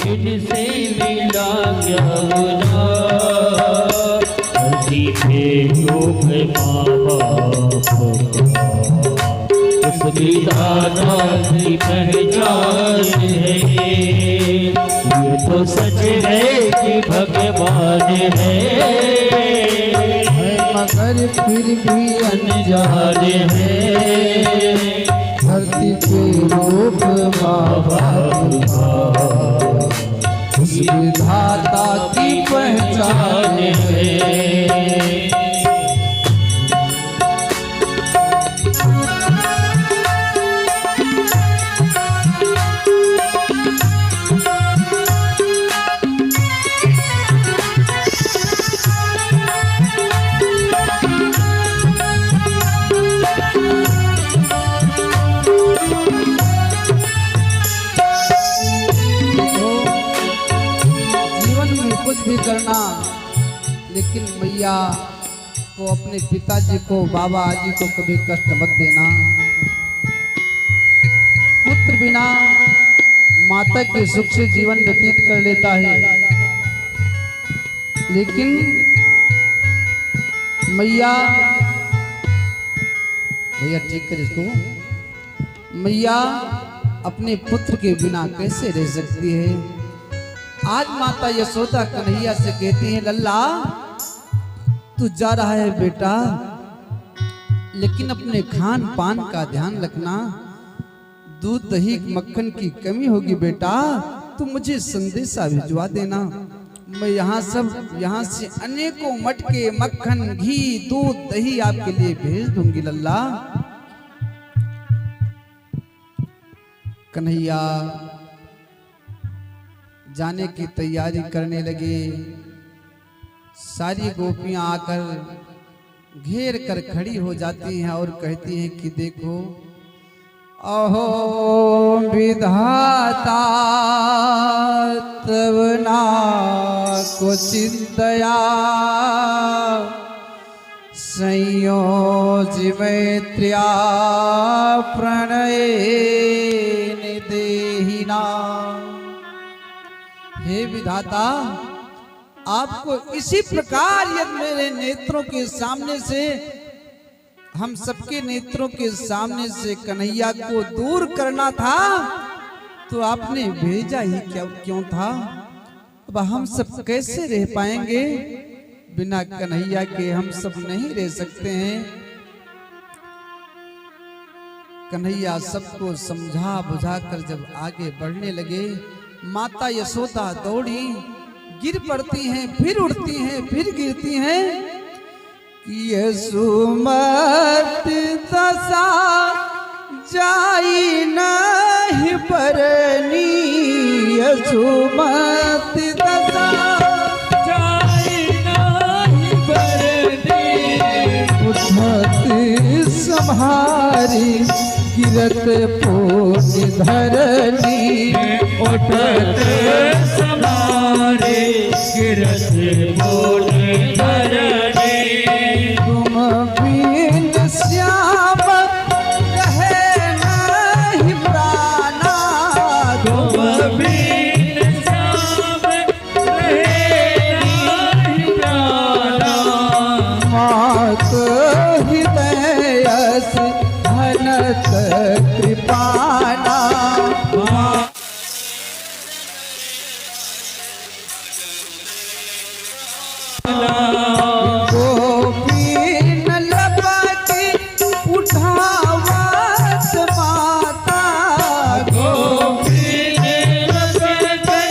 जिनसे मिला क्या गुना हसी पे लोग माँ बाप उस विधाता की पहचान है। ये तो सच है कि भगवान है मगर फिर भी अनजान है। धरती पे रूप माँ बाप उस विधाता की पहचान है। भी करना लेकिन मैया को अपने पिताजी को बाबा जी को कभी कष्ट मत देना। पुत्र बिना माता के सुख से जीवन व्यतीत कर लेता है, लेकिन मैया ठीक कर इसको, मैया अपने पुत्र के बिना कैसे रह सकती है। आज माता यशोदा कन्हैया से कहती है, लल्ला तू जा रहा है बेटा, लेकिन अपने खान पान का ध्यान रखना। दूध दही मक्खन की कमी होगी बेटा, तू मुझे संदेशा भिजवा देना। मैं यहाँ से अनेकों मटके मक्खन घी दूध दही आपके लिए भेज दूंगी लल्ला। कन्हैया जाने की तैयारी करने लगे। सारी गोपियां आकर घेर कर खड़ी हो जाती हैं और कहती हैं कि देखो अहो विधाता तब ना को चिंतया संयोज मैत्र्या प्रणय निदेहिना। हे विधाता, आपको इसी प्रकार यदि मेरे नेत्रों के सामने से, हम सबके नेत्रों के सामने से कन्हैया को दूर करना था तो आपने भेजा ही क्यों था। अब हम सब कैसे रह पाएंगे, बिना कन्हैया के हम सब नहीं रह सकते हैं। कन्हैया सबको समझा बुझा कर जब आगे बढ़ने लगे, माता यशोदा दौड़ी, गिर पड़ती हैं, फिर उठती हैं, फिर गिरती हैं। यशुमत दशा जाई नहीं परनी, यशुमत दशा जाई नहीं परनी। उठत संहारी गिरत पूर्ण धरनी, उठत समारे गिरत पूर्ण धरनी। तुम बिन श्याम रहे नहीं प्राणा, तुम बिन श्याम रहे नहीं प्राणा। मात हृदय घनत कृपाना। गोपीन लपटी उठावत माता, गोपीन लपटी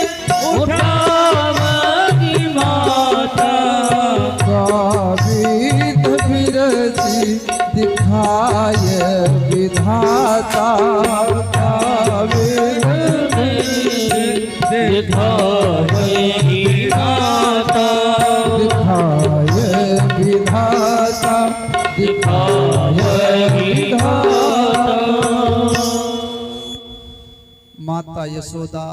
उठावत माता। कविद बिरसी दिखाय विधाता, कविद दिखाए विधाता, दिखाय विधाता, दिखाए विधाता। माता यशोदा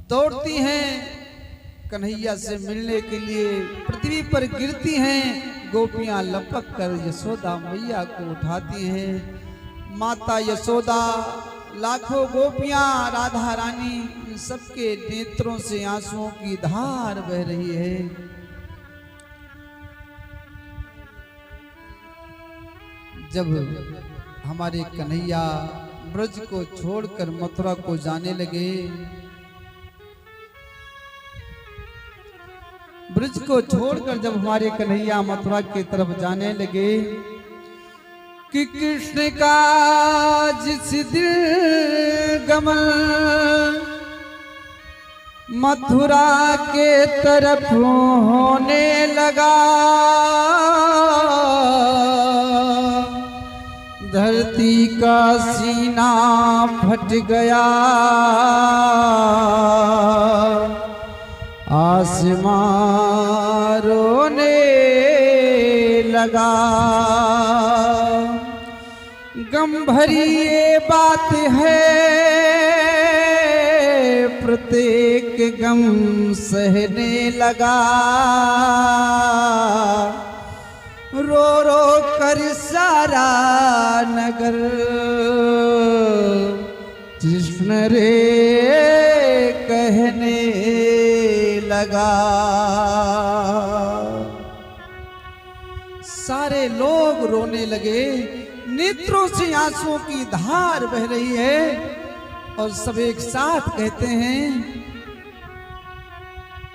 दौड़ती हैं कन्हैया से मिलने के लिए, पृथ्वी पर गिरती हैं। गोपियां लपक कर यशोदा मैया को उठाती हैं। माता यशोदा, लाखों गोपियां, राधा रानी, सबके नेत्रों से आंसुओं की धार बह रही है। जब हमारे कन्हैया ब्रज को छोड़कर मथुरा को जाने लगे, ब्रज को छोड़कर जब हमारे कन्हैया मथुरा की तरफ जाने लगे कि कृष्ण का जिस दिल गमन मथुरा के तरफ होने लगा, धरती का सीना फट गया, आसमां रोने लगा। गम भरी ये बात है, प्रत्येक गम सहने लगा, रो रो कर सारा नगर कृष्ण रे कहने लगा। सारे लोग रोने लगे, नेत्रों से आंसुओं की धार बह रही है और सब एक साथ कहते हैं,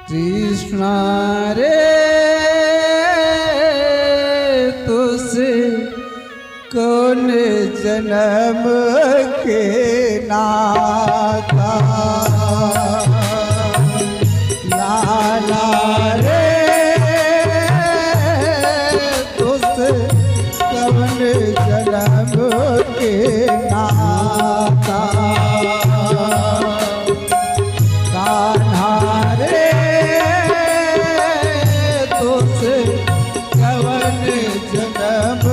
कृष्ण रे तुझसे कौन जन्म के नाता, लाला रे तुझसे कौन जन्म के नाता, कान्हा रे तुझसे कौन जन्म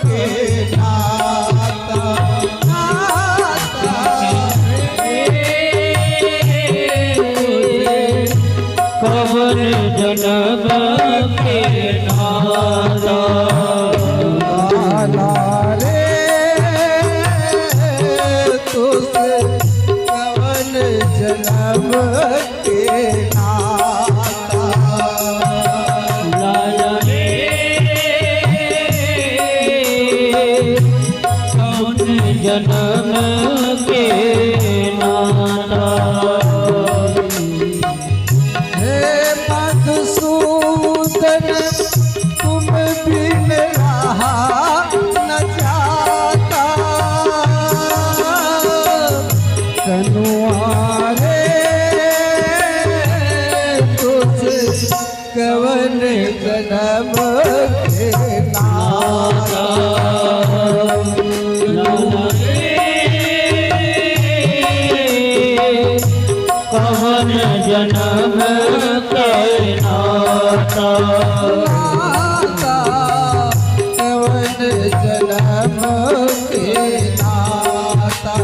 के नाता, कवन जन्म के नाता, लाला रे तुझसे कवन जन्म के नाता, लाला रे कवन जन्म के नाता। हे मधुसूदन तुम बिन रहा न जाता, कनुआ रे तुझे कवन जन्म के नाता, कवन जन्म के नाता, कवन जन्म के नाता,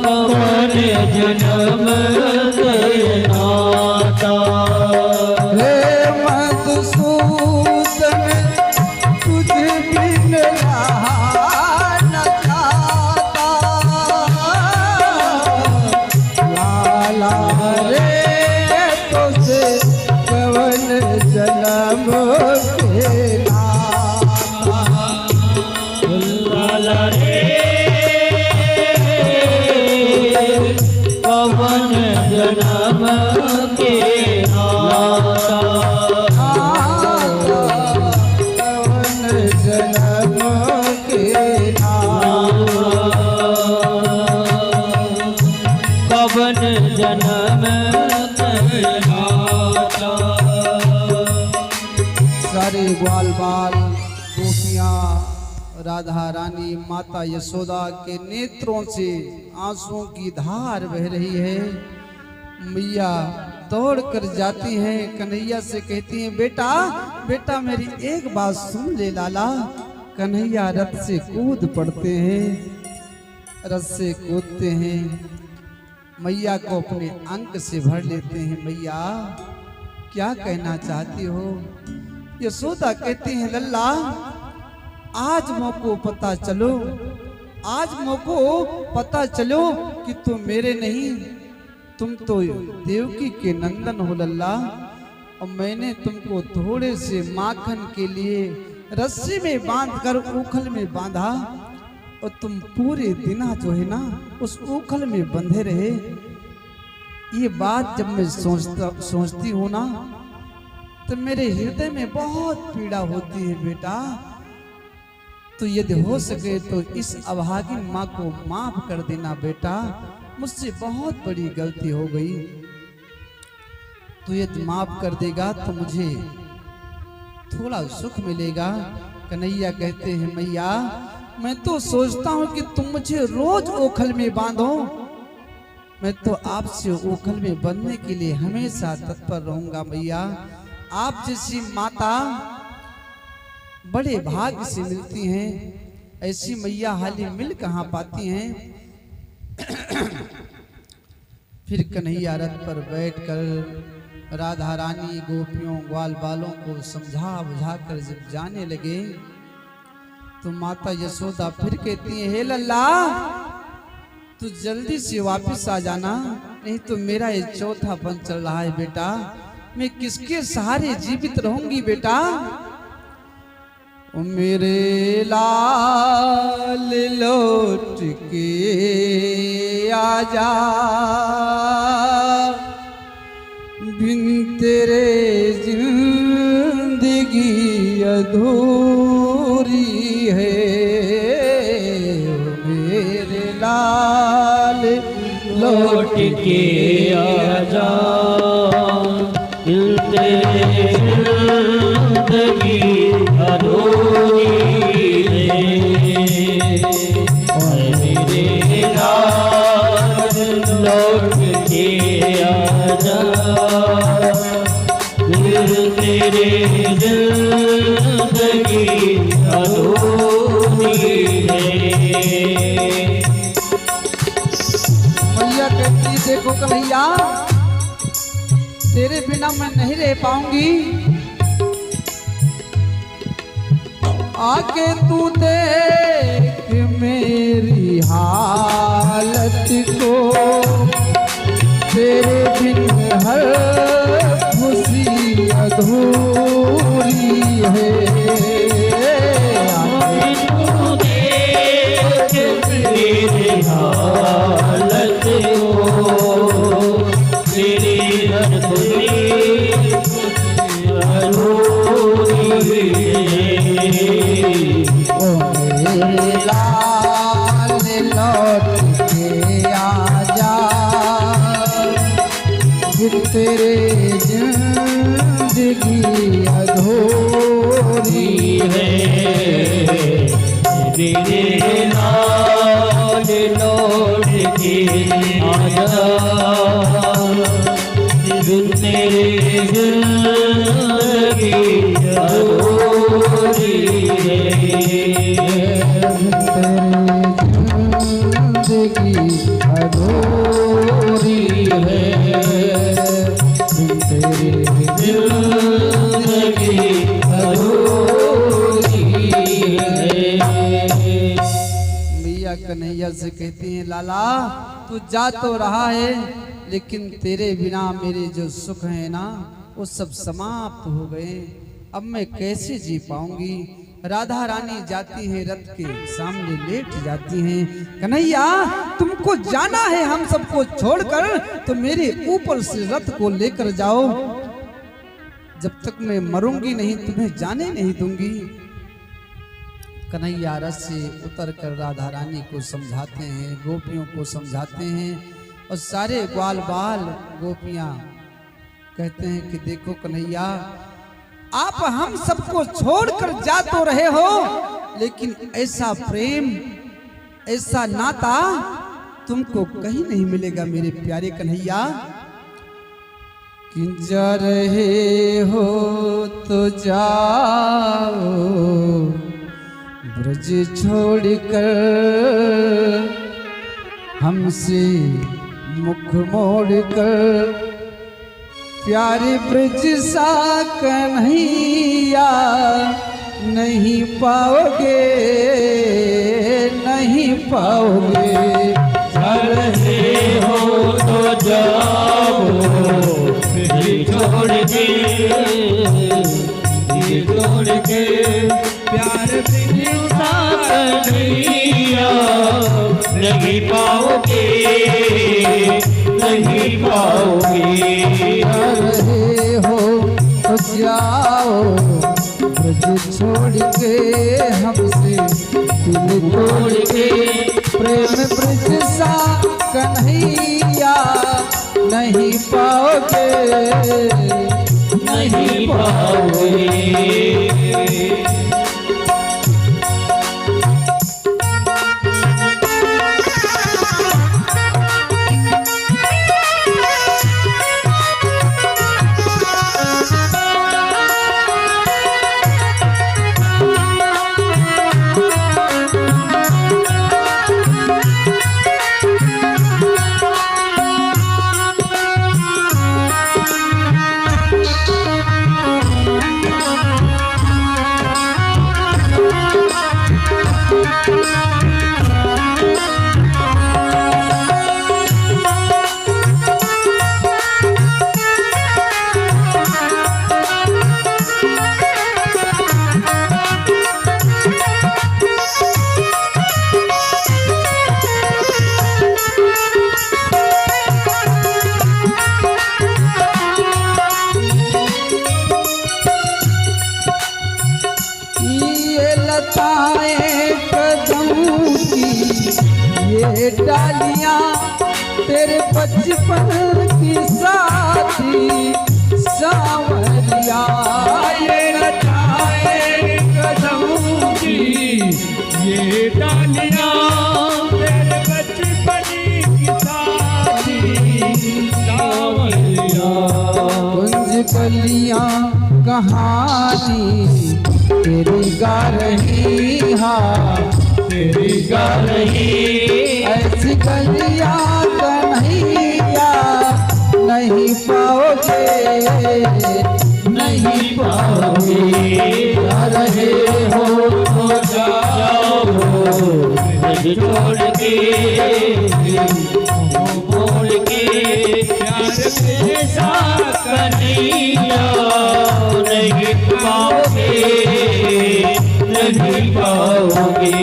कवन जन्म के नाता। हे मधुसूदन तुझ बिन रहा न जाता, लाला रे तुझे कवन जन्म के नाता, लाला रे कवन जन्म के नाता, कवन जन्म के नाता, कवन जन्म के नाता। सारे ग्वाल बाल गोपियां, राधा रानी, माता यशोदा के नेत्रों से आंसुओं की धार बह रही है। मैया दौड़ कर जाती हैं, कन्हैया से कहती हैं, बेटा बेटा मेरी एक बात सुन ले लाला। कन्हैया रथ से कूद पड़ते हैं, रथ से कूदते हैं, मैया को अपने अंक से भर लेते हैं। मैया क्या कहना चाहती हो? यशोदा कहती हैं, लल्ला आज मोको पता चलो, आज मोको पता चलो कि तुम मेरे नहीं, तुम तो देवकी के नंदन हो लल्ला। और मैंने तुमको थोड़े से माखन के लिए रस्सी में बांधकर उखल में बांधा और तुम पूरे दिना जो है ना उस उखल में बंधे रहे। ये बात जब मैं सोचती हूँ ना तो मेरे हृदय में बहुत पीड़ा होती है बेटा। तो यदि हो सके तो इस अभागी माँ को माफ कर देना बेटा, मुझसे बहुत बड़ी गलती हो गई। तो यदि माफ कर देगा तो मुझे थोड़ा सुख मिलेगा। कन्हैया कहते हैं मैया मैं तो सोचता हूँ कि तुम मुझे रोज ओखल में बांधो, मैं तो आपसे ओखल में बंधने के लिए हमेशा तत्पर रहूंगा मैया। आप जैसी माता बड़े भाग्य से मिलती हैं, ऐसी मैया हाल ही मिल कहाँ पाती हैं। फिर कन्हैया रथ पर बैठकर राधा रानी गोपियों ग्वाल बालों को समझा बुझा कर जब जाने लगे तो माता यशोदा फिर कहती है हे लल्ला तू जल्दी से वापस आ जाना, नहीं तो मेरा ये चौथापन चल रहा है बेटा, मैं किसके सहारे जीवित रहूंगी बेटा। ओ मेरे लाल लौट के आजा, बिन तेरे जिंदगी अधूरी है। मेरे लाल लौट के आजा, दिल तेरे जिंदगी अधूरी है। मेरे लाल लौट के आजा, दिल तेरे जिंदगी अधूरी है। मैया कहती देखो कन्हैया तेरे बिना मैं नहीं रह पाऊंगी, आके तू देख मेरी हालत को, तेरे बिन हर खुशी अधूरी है। आके तू देख मेरी हालत को, तेरी हर खुशी अधूरी है। ओ मेरे लाल लौट के आजा, फिर तेरे जिंदगी अधूरी है। मेरे लाल लौट के आजा, दिल तेरे जिंदगी अधूरी है। जिंदगी अधूरी है। तेरे जिंदगी अधूरी है। मैया कन्हैया से कहती हैं लाला तू जा तो रहा है लेकिन तेरे बिना मेरे जो सुख है ना वो सब समाप्त हो गए, अब मैं कैसे जी पाऊंगी। राधा रानी जाती है रथ के सामने लेट जाती हैं। कन्हैया तुमको जाना है हम सबको छोड़कर तो मेरे ऊपर से रथ को लेकर जाओ, जब तक मैं मरूंगी नहीं तुम्हें जाने नहीं दूंगी। कन्हैया रथ से उतर कर राधा रानी को समझाते हैं, गोपियों को समझाते हैं और सारे ग्वाल बाल गोपियां कहते हैं कि देखो कन्हैया आप हम सबको छोड़कर जा तो रहे हो लेकिन ऐसा प्रेम ऐसा नाता तुमको कहीं नहीं मिलेगा मेरे प्यारे कन्हैया। कि जा रहे हो तो जाओ ब्रज छोड़कर, हमसे मुख मोड़कर, प्यारे ब्रज सा कन्हैया नहीं पाओगे, नहीं पाओगे। जा रहे हो तो जाओ छोड़ के, छोड़ के प्यार बिना कन्हैया नहीं पाओगे, नहीं पाओगे। जा रहे हो तो जाओ ब्रज छोड़ के, हमसे दिल तोड़ के। प्रेम ब्रज सा कन्हैया नहीं पाओगे, नहीं पाओगे। ये डालियां तेरे बचपन की साथी सांवरिया, ये लताए कदम की, ये डालियां तेरे बचपन की साथी सांवरिया। कुंज कलियां कहानी तेरी गा रही, हाँ तेरी गा रही। ऐसी कलियां कन्हैया नहीं पाओगे, नहीं पाओगे। जा रहे हो तो जाओ ब्रज छोड़ के, मोड़ के प्यार के साथ कन्हैया नहीं पाओगे, नहीं पाओगे।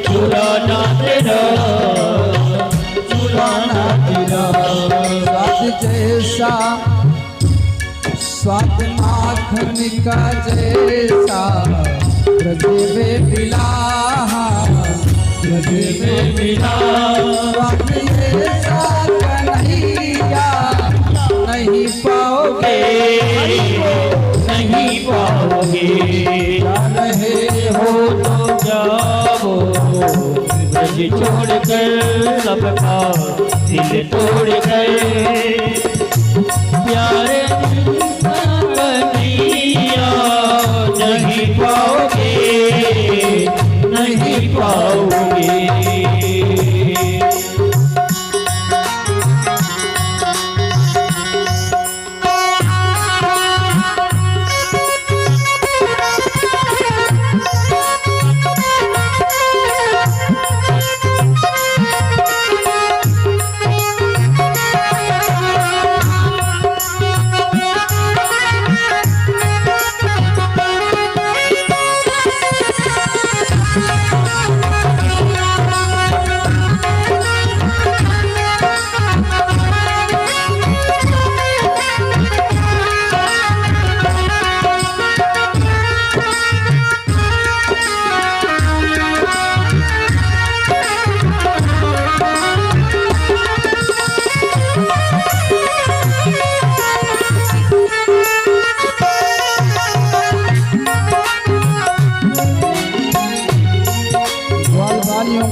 चुराना तेरा, चुराना तेरा। स्वाद जैसा स्वाद माखन का जैसा ब्रज में मिला, ब्रज में मिला। स्वाद जैसा कन्हैया नहीं पाओगे, नहीं पाओगे। जा रहे हो तो जाओ ब्रज छोड़ कर, सबका दिल तोड़ गए प्यारे कन्हैया नहीं पाओगे नहीं पाओगे।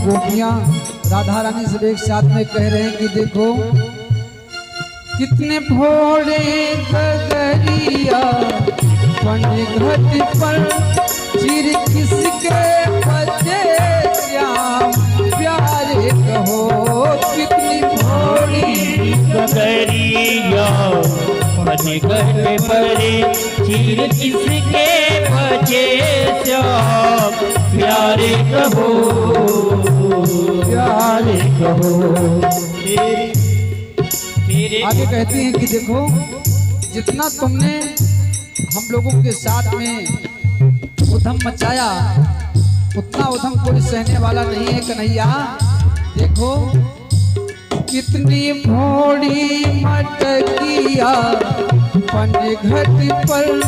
गोपियां राधा रानी सब एक साथ में कह रहे हैं कि देखो कितने भोले गगरिया पंडित घट पर चिर किसके बचे श्याम प्यारे कहो कितनी भोली गगरिया पंडित घट पर चिर किसके बचे श्याम प्यारे कहो प्यारे कहो। आगे कहते हैं कि देखो जितना तुमने हम लोगों के साथ में उधम मचाया उतना उधम कोई सहने वाला नहीं है कन्हैया। देखो कितनी भोड़ी मटकिया पंडित घट पर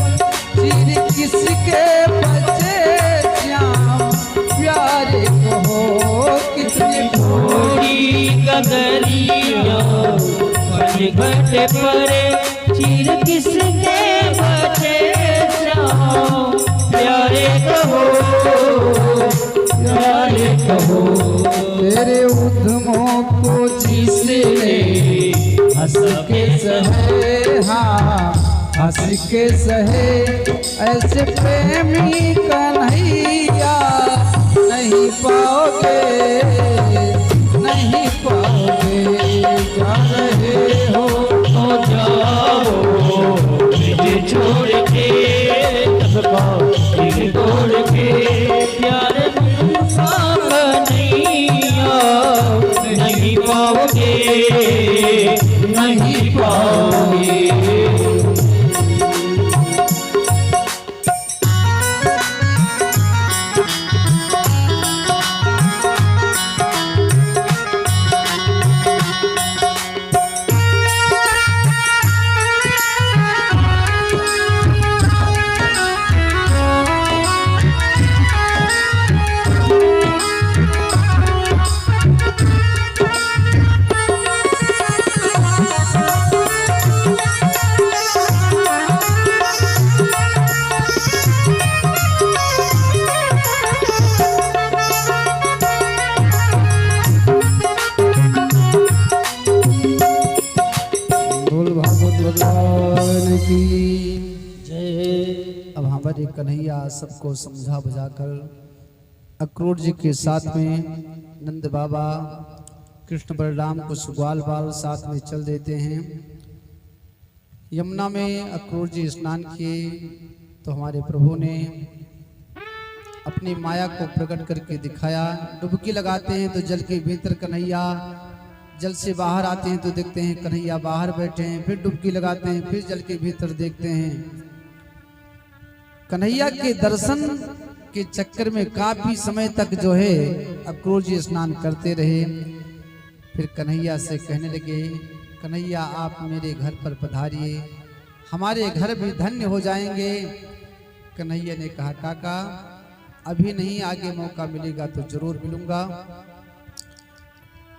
चिर किसके बचे श्याम प्यारे कहो कितनी भोड़ी गगरिया पंडित घट पर चिर किसके बचे श्याम प्यारे कहो प्यारे कहो। तेरे उद्यमों को जिसने हंस के सहे हाँ हंस के सहे ऐसे प्रेमी कन्हैया नहीं पाओगे नहीं पाओगे। जा रहे हो तो जाओ मुझे छोड़ के सबका दिल तोड़ के प्यारे कन्हैया नहीं पाओगे नहीं पाओगे। कन्हैया सबको समझा बुझाकर अक्रूर जी के साथ में नंद बाबा कृष्ण बलराम को सुग्वाल बाल साथ में चल देते हैं। यमुना में अक्रूर जी स्नान किए तो हमारे प्रभु ने अपनी माया को प्रकट करके दिखाया। डुबकी लगाते हैं तो जल के भीतर कन्हैया, जल से बाहर आते हैं तो देखते हैं कन्हैया बाहर बैठे हैं। फिर डुबकी लगाते हैं, फिर जल के भीतर देखते हैं। कन्हैया के दर्शन के चक्कर में काफी समय तक जो है अक्रूर जी स्नान करते रहे। फिर कन्हैया से कहने लगे, कन्हैया आप मेरे घर पर पधारिए, हमारे घर भी धन्य हो जाएंगे। कन्हैया ने कहा, काका अभी नहीं, आगे मौका मिलेगा तो जरूर मिलूंगा।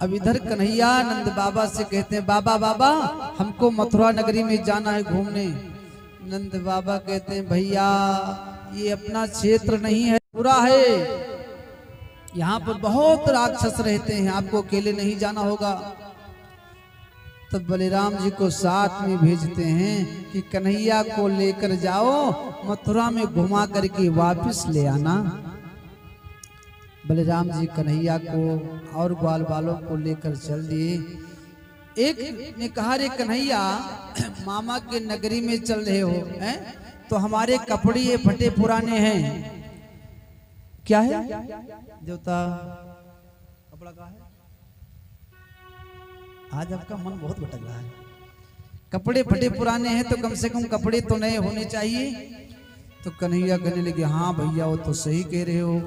अब इधर कन्हैया नंद बाबा से कहते हैं, बाबा बाबा हमको मथुरा नगरी में जाना है घूमने। नंद बाबा कहते हैं, भैया ये अपना क्षेत्र नहीं है, पूरा है। यहाँ पर बहुत राक्षस रहते हैं, आपको अकेले नहीं जाना होगा। तब बलराम जी को साथ में भेजते हैं कि कन्हैया को लेकर जाओ, मथुरा में घुमा करके वापस ले आना। बलराम जी कन्हैया को और ग्वाल बालों को लेकर चल दिए। एक ने कहा, रे कन्हैया, मामा के नगरी में चल रहे हो हैं, तो हमारे कपड़े ये फटे पुराने हैं। क्या है देवता? कपड़ा का है? आज आपका मन बहुत भटक रहा है। कपड़े फटे पुराने हैं तो कम से कम कपड़े तो नए होने चाहिए। तो कन्हैया कहने लगे, हाँ भैया वो तो सही कह रहे हो।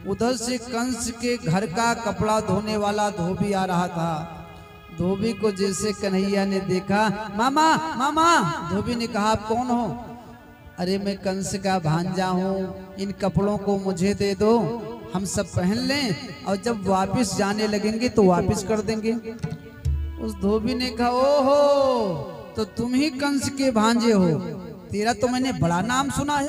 उधर से कंस के घर का कपड़ा धोने वाला धोबी आ रहा था। धोबी को जैसे कन्हैया ने देखा, मामा मामा। धोबी ने कहा, आप कौन हो? अरे मैं कंस का भांजा हूँ, इन कपड़ों को मुझे दे दो, हम सब पहन लें और जब वापस जाने लगेंगे तो वापस कर देंगे। उस धोबी ने कहा, ओहो, तो तुम ही कंस के भांजे हो? तेरा तो मैंने बड़ा नाम सुना है।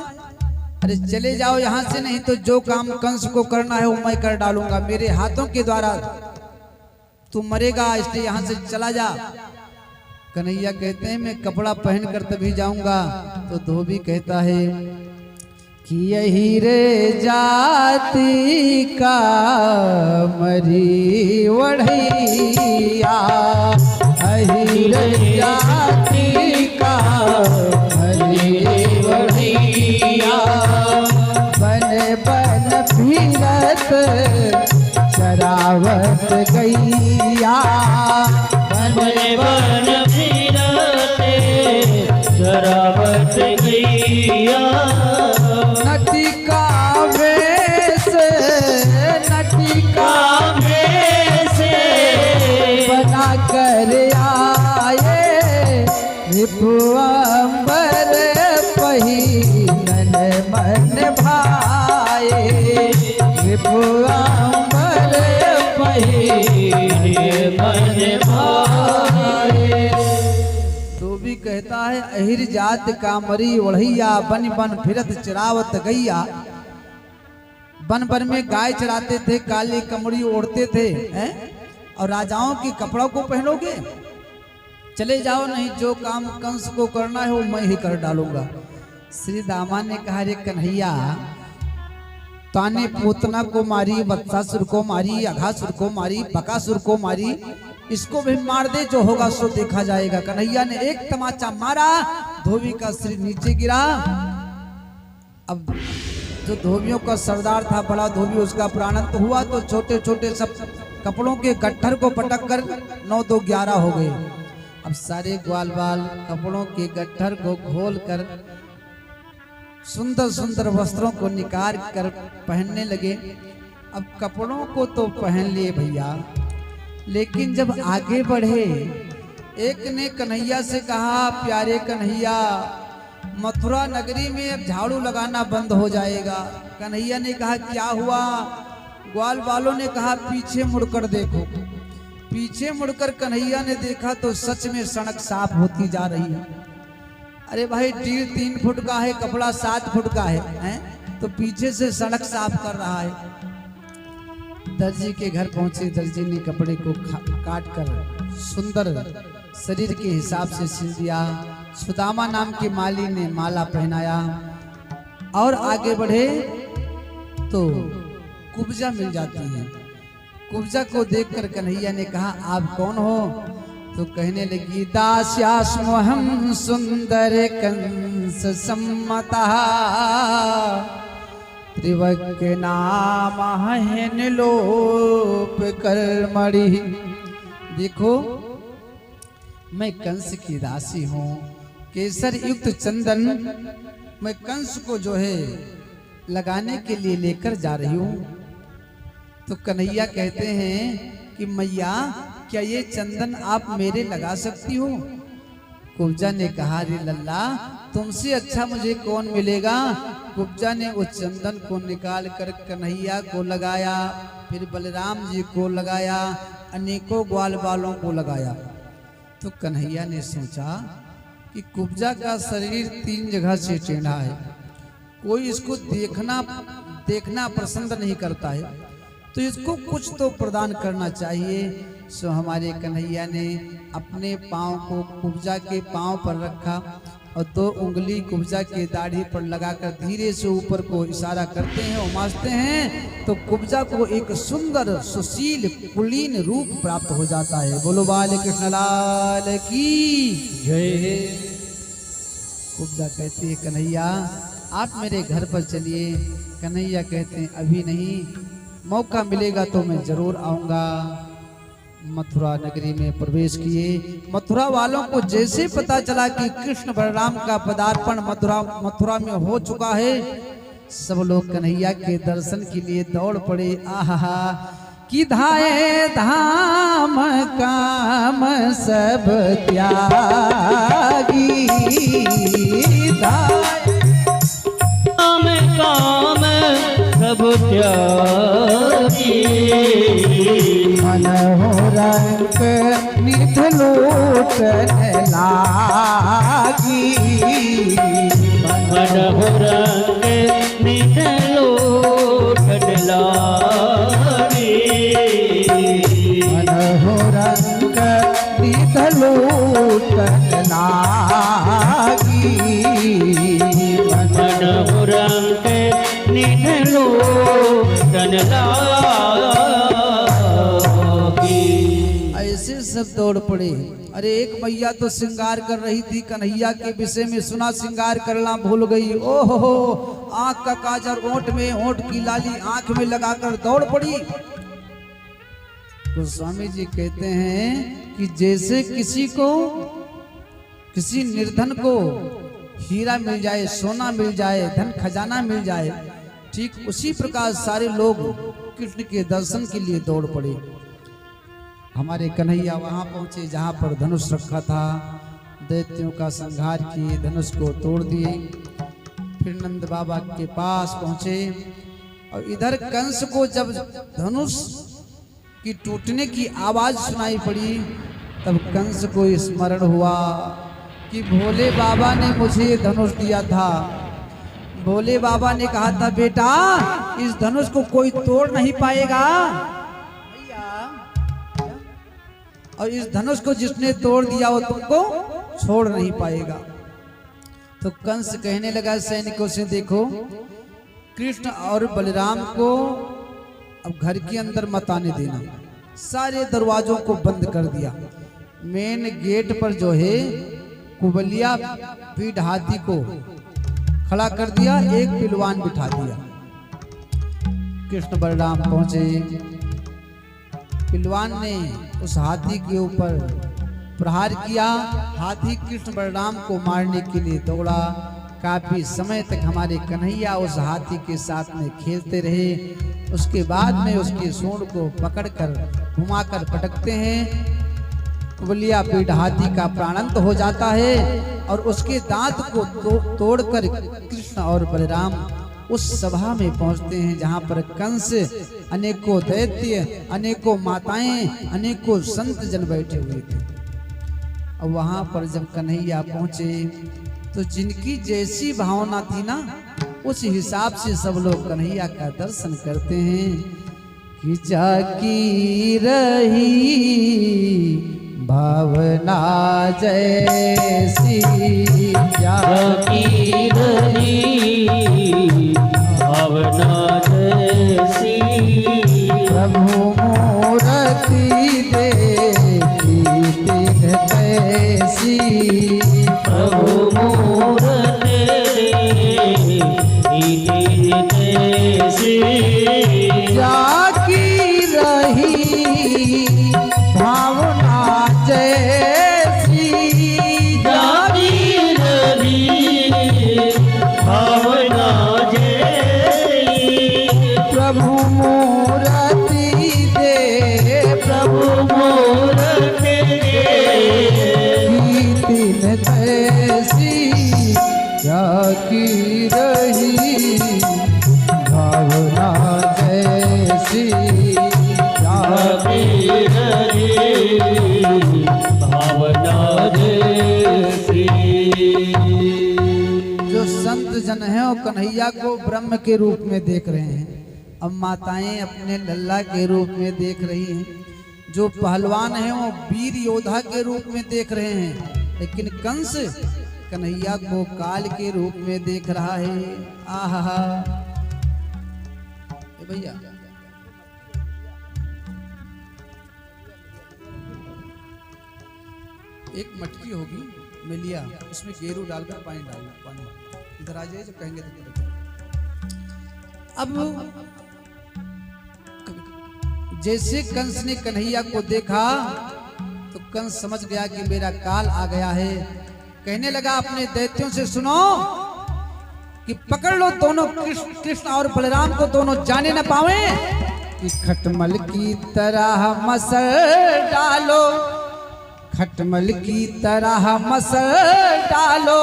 अरे चले जाओ यहाँ से, नहीं तो जो काम कंस को करना है वो मैं कर डालूंगा। मेरे हाथों के द्वारा तू मरेगा, इसलिए यहाँ से चला जा। कन्हैया कहते हैं, मैं कपड़ा पहन कर तभी जाऊंगा। तो धोबी कहता है कि यही रे जाति का मरी वढ़ैया, यही रे जाति का मरी वढ़ैया, बन बन फिरत चरावत गैया, बन बन फिरते चरावत गैया। नटिका वेश, नटिका वेश बना कर आए, रिपुअंबर पहिनन मन भाए, रिपुअंबर पहिनन मन भाए। तो भी कहता है, अहिर जात का मरी ओढ़ैया, बन बन फिरत चरावत गैया। बन बन में गाय चराते थे, काली कमड़ी ओढ़ते थे, हैं? और राजाओं के कपड़ों को पहनोगे? चले जाओ, नहीं जो काम कंस को करना है वो मैं ही कर डालूंगा। श्री दामा ने कहा, रे कन्हैया, ताने पूतना को मारी, वत्सासुर को मारी, अघासुर को मारी, बकासुर को मारी, इसको भी मार दे, जो होगा सो देखा जाएगा। कन्हैया ने एक तमाचा मारा, धोबी का सिर नीचे गिरा। अब जो धोबियों का सरदार था, बड़ा धोबी, उसका प्राणांत हुआ। तो छोटे छोटे सब कपड़ों के गट्ठर को पटक कर 9 2 11 हो गए। अब सारे ग्वाल बाल कपड़ों के गट्ठर को खोल कर सुंदर सुंदर वस्त्रों को निकाल कर पहनने लगे। अब कपड़ों को तो पहन लिए भैया, लेकिन जब आगे बढ़े, एक ने कन्हैया से कहा, प्यारे कन्हैया, मथुरा नगरी में अब झाड़ू लगाना बंद हो जाएगा। कन्हैया ने कहा, क्या हुआ? ग्वाल वालों ने कहा, पीछे मुड़कर देखो। पीछे मुड़कर कन्हैया ने देखा तो सच में सड़क साफ होती जा रही है। अरे भाई, टील 3 फुट का है, कपड़ा 7 फुट का है? तो पीछे से सड़क साफ कर रहा है। दर्जी के घर पहुंचे, दर्जी ने कपड़े को काट कर सुंदर शरीर के हिसाब से सिल दिया। सुदामा नाम के माली ने माला पहनाया और आगे बढ़े तो कुब्जा मिल जाती है। कुब्जा को देखकर कन्हैया ने कहा, आप कौन हो? तो कहने लगी, दास्यास्महं सुंदर कंस सम्मता, त्रिवक्य नाम हन लोप कर्मणि। देखो, मैं कंस की दासी हूँ, केसर युक्त चंदन मैं कंस को जो है लगाने के लिए लेकर जा रही हूँ। तो कन्हैया कहते हैं कि मैया, क्या ये चंदन आप मेरे लगा सकती हो? कुब्जा ने कहा, रे लल्ला, तुमसे अच्छा मुझे कौन मिलेगा? कुब्जा ने उस चंदन को निकाल कर कन्हैया को लगाया, फिर बलराम जी को लगाया, अनेकों ग्वाल बालों को लगाया। तो कन्हैया ने सोचा कि कुब्जा का शरीर 3 जगह से टेढ़ा है, कोई इसको देखना पसंद नहीं करता है। तो इसको कुछ तो प्रदान करना चाहिए। सो हमारे कन्हैया ने अपने पाँव को कुब्जा के पाँव पर रखा और 2 उंगली कुब्जा के दाढ़ी पर लगाकर धीरे से ऊपर को इशारा करते हैं, उमासते हैं, तो कुब्जा को एक सुंदर सुशील कुलीन रूप प्राप्त हो जाता है। बोलो बाल कृष्ण लाल की जय। कुब्जा कहती है कन्हैया आप मेरे घर पर चलिए। कन्हैया कहते हैं अभी नहीं, मौका मिलेगा तो मैं जरूर आऊंगा। मथुरा नगरी में प्रवेश किए। मथुरा वालों को जैसे पता चला कि कृष्ण बलराम का पदार्पण मथुरा में हो चुका है, सब लोग कन्हैया के दर्शन के लिए दौड़ पड़े। आहा कि धाये धाम काम सब त्यागी, धाये काम सब त्यागी, मनोरंग निध लूटन लागी, मनोरंग निध लूटन लागी, मनोरंग निध लूटन लागी, मनोरंग निध लूटन लागी। ऐसे सब दौड़ पड़े। अरे एक मैया तो श्रृंगार कर रही थी, कन्हैया के विषय में सुना श्रृंगार करना भूल गई। ओहो, आंख का काजल ओंठ में, ओंठ की लाली आंख में लगाकर दौड़ पड़ी। तो स्वामी जी कहते हैं कि जैसे किसी निर्धन को हीरा मिल जाए, सोना मिल जाए, धन खजाना मिल जाए, ठीक उसी प्रकार सारे लोग कृष्ण के दर्शन के लिए दौड़ पड़े। हमारे कन्हैया वहां पहुंचे जहां पर धनुष रखा था, दैत्यों का संहार किए, धनुष को तोड़ दिए। फिर नंद बाबा के पास पहुंचे और इधर कंस को जब धनुष की टूटने की आवाज सुनाई पड़ी, तब कंस को स्मरण हुआ कि भोले बाबा ने मुझे धनुष दिया था। भोले बाबा ने कहा था बेटा इस धनुष को कोई तोड़ नहीं पाएगा, और इस धनुष को जिसने तोड़ दिया वो तुमको छोड़ नहीं पाएगा। तो कंस कहने लगा सैनिकों से देखो कृष्ण और बलराम को अब घर के अंदर मत आने देना। सारे दरवाजों को बंद कर दिया। मेन गेट पर जो है कुबलिया पीठ हाथी को खड़ा कर दिया, एक पिलवान बिठा दिया। कृष्ण बलराम पहुंचे, पिलवान ने उस हाथी के ऊपर प्रहार किया। हाथी कृष्ण बलराम को मारने के लिए दौड़ा। काफी समय तक हमारे कन्हैया उस हाथी के साथ में खेलते रहे। उसके बाद में उसके सूंड को पकड़कर घुमाकर पटकते हैं। कुबलिया पीठ हाथी का प्राणांत हो जाता है और उसके दांत को तोड़कर कृष्ण और बलराम उस सभा में पहुंचते हैं जहां पर कंस, अनेकों दैत्य, अनेकों माताएं, अनेकों संत जन बैठे हुए थे। और वहां पर जब कन्हैया पहुंचे तो जिनकी जैसी भावना थी ना, उस हिसाब से सब लोग कन्हैया का दर्शन करते हैं कि जाकी रही भावना जैसी, जाकी रही भावना जैसी, प्रभु मूर्ति देखी तिन तैसी, प्रभु मूर्ति देखी तिन तैसी, जाकी रही भावना जैसी, जाकी रही भावना जैसी, प्रभु मूर्ति दे, प्रभु मूर्ति देखी तिन तैसी, जाकी रही भावना जैसी, जाकी भावना जैसी। जो संत जन है वो कन्हैया को ब्रह्म के रूप में देख रहे हैं। अब माताएं अपने लल्ला के रूप में देख रही हैं, जो पहलवान हैं वो वीर योद्धा के रूप में देख रहे हैं, लेकिन कंस कन्हैया को काल के रूप में देख रहा है। आहा भैया एक मटकी होगी मिलिया, उसमें गेरू डालकर पानी डालना, पानी इधर आ जाए जो कहेंगे तो। अब जैसे कंस ने कन्हैया को देखा तो कंस समझ गया कि मेरा काल आ गया है। कहने लगा अपने दैत्यों से, सुनो कि पकड़ लो दोनों कृष्ण और बलराम को, दोनों जाने न पावे कि खटमल की तरह मसल डालो, खटमल की तरह मसल डालो,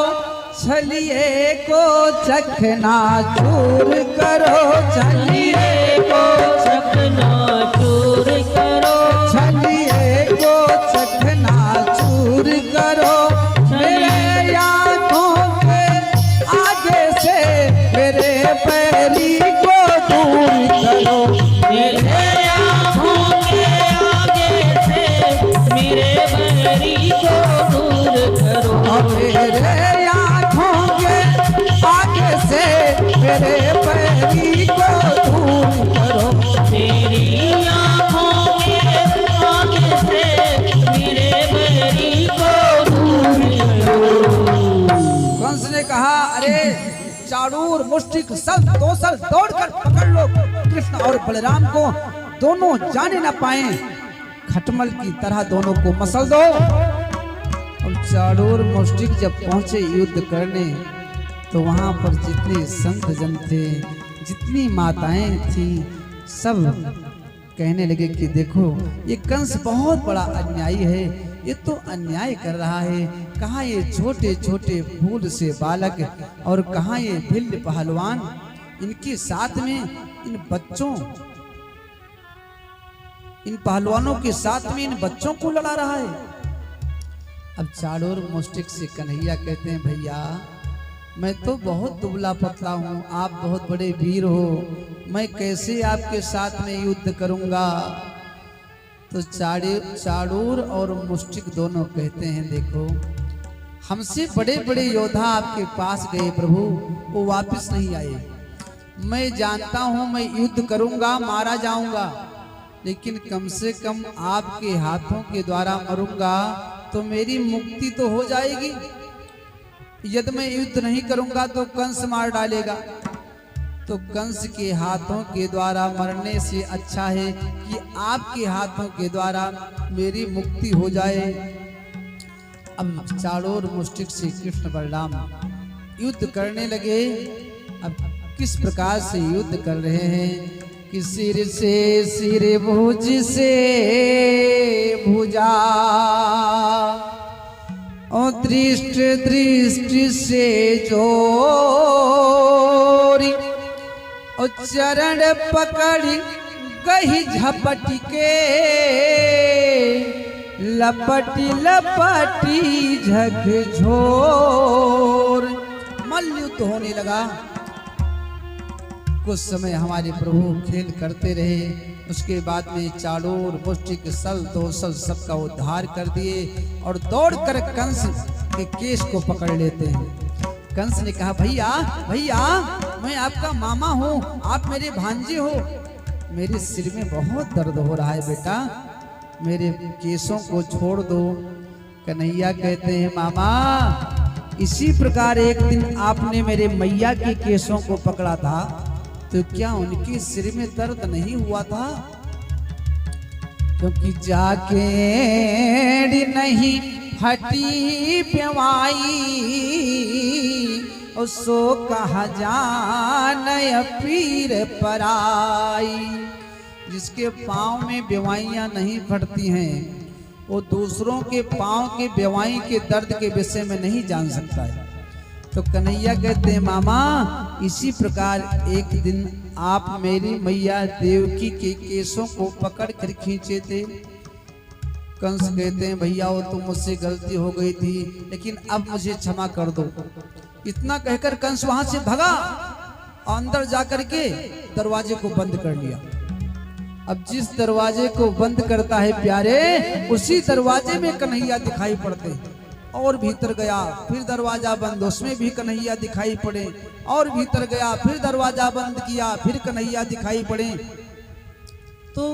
छलिए को चखना चूर करो, छलिए को चखना चूर करो, छलिए को चखना चूर करो, मेरे आंखों के आगे से मेरे पैरी को दूर करो, मेरे आँखों के आगे से मेरे बैरी को दूर करो, मेरे आंखों के आगे से मेरे पैरी को दूर करो, मेरी आँखों के आगे से मेरे बैरी को दूर करो। कंस ने कहा, अरे चाणूर मुष्टिक सर दो सर दौड़कर पकड़ लो कृष्ण और बलराम को, दोनों जाने ना पाए, खटमल की तरह दोनों को मसल दो। और चाणूर मुष्टिक जब पहुंचे युद्ध करने तो वहां पर जितने संत जन थे, जितनी माताएं थी, सब कहने लगे कि देखो ये कंस बहुत बड़ा अन्यायी है, ये तो अन्याय कर रहा है, कहाँ ये छोटे छोटे फूल से बालक और कहाँ ये भिल्ल पहलवान, इनके साथ में इन बच्चों, इन पहलवानों के साथ में इन बच्चों को लड़ा रहा है। अब चाणूर मुष्टिक से कन्हैया कहते हैं, भैया मैं तो बहुत दुबला पतला हूँ, आप बहुत बड़े वीर हो, मैं कैसे आपके साथ में युद्ध करूंगा। तो चाणूर और मुष्टिक दोनों कहते हैं, देखो हमसे बड़े बड़े योद्धा आपके पास गए प्रभु, वो वापस नहीं आए, मैं जानता हूं मैं युद्ध करूंगा, मारा जाऊंगा, लेकिन कम से कम आपके हाथों के द्वारा मरूंगा तो मेरी मुक्ति तो हो जाएगी। यदि मैं युद्ध नहीं करूंगा तो कंस मार डालेगा, तो कंस के हाथों के द्वारा मरने से अच्छा है कि आपके हाथों के द्वारा मेरी मुक्ति हो जाए। अब चाणूर मुष्टिक से कृष्ण बलराम युद्ध करने लगे। अब किस प्रकार से युद्ध कर रहे हैं कि सिर से सिर, भुज से भुजा, और दृष्ट दृष्टि से जोरी, और चरण पकड़ी गही झपट के, लपटी लपटी झकझोर। मल्लयुद्ध होने लगा। कुछ समय हमारे प्रभु खेल करते रहे, उसके बाद में चाणूर मुष्टिक सल दो सल सबका उद्धार कर दिए और दौड़कर कंस के केश को पकड़ लेते हैं। कंस ने कहा, भैया भैया मैं आपका मामा हूँ, आप मेरे भांजे हो, मेरे सिर में बहुत दर्द हो रहा है बेटा, मेरे केशों को छोड़ दो। कन्हैया कहते हैं, मामा इसी प्रकार एक दिन आपने मेरे मैया के केशों को पकड़ा था, तो क्या उनके सिर में दर्द नहीं हुआ था? क्योंकि जाके नहीं फटी प्यवाई, और सो कहा जान पीर पराई। जिसके पाँव में बेवाइयाँ नहीं फटती हैं, वो दूसरों के पाँव के बेवाई के दर्द के विषय में नहीं जान सकता है। तो कन्हैया कहते हैं, मामा इसी प्रकार एक दिन आप मेरी मैया देवकी के केशों को पकड़ कर खींचे थे। कंस कहते हैं, भैया वो तो मुझसे गलती हो गई थी, लेकिन अब मुझे क्षमा कर दो। इतना कहकर कंस वहां से भगा। अंदर जाकर के दरवाजे को बंद कर लिया। अब जिस दरवाजे को बंद करता है प्यारे, उसी दरवाजे में कन्हैया दिखाई पड़ते हैं। और भीतर गया, फिर दरवाजा बंद, उसमें भी कन्हैया दिखाई पड़े। और भीतर गया, फिर दरवाजा बंद किया, फिर कन्हैया दिखाई पड़े। तो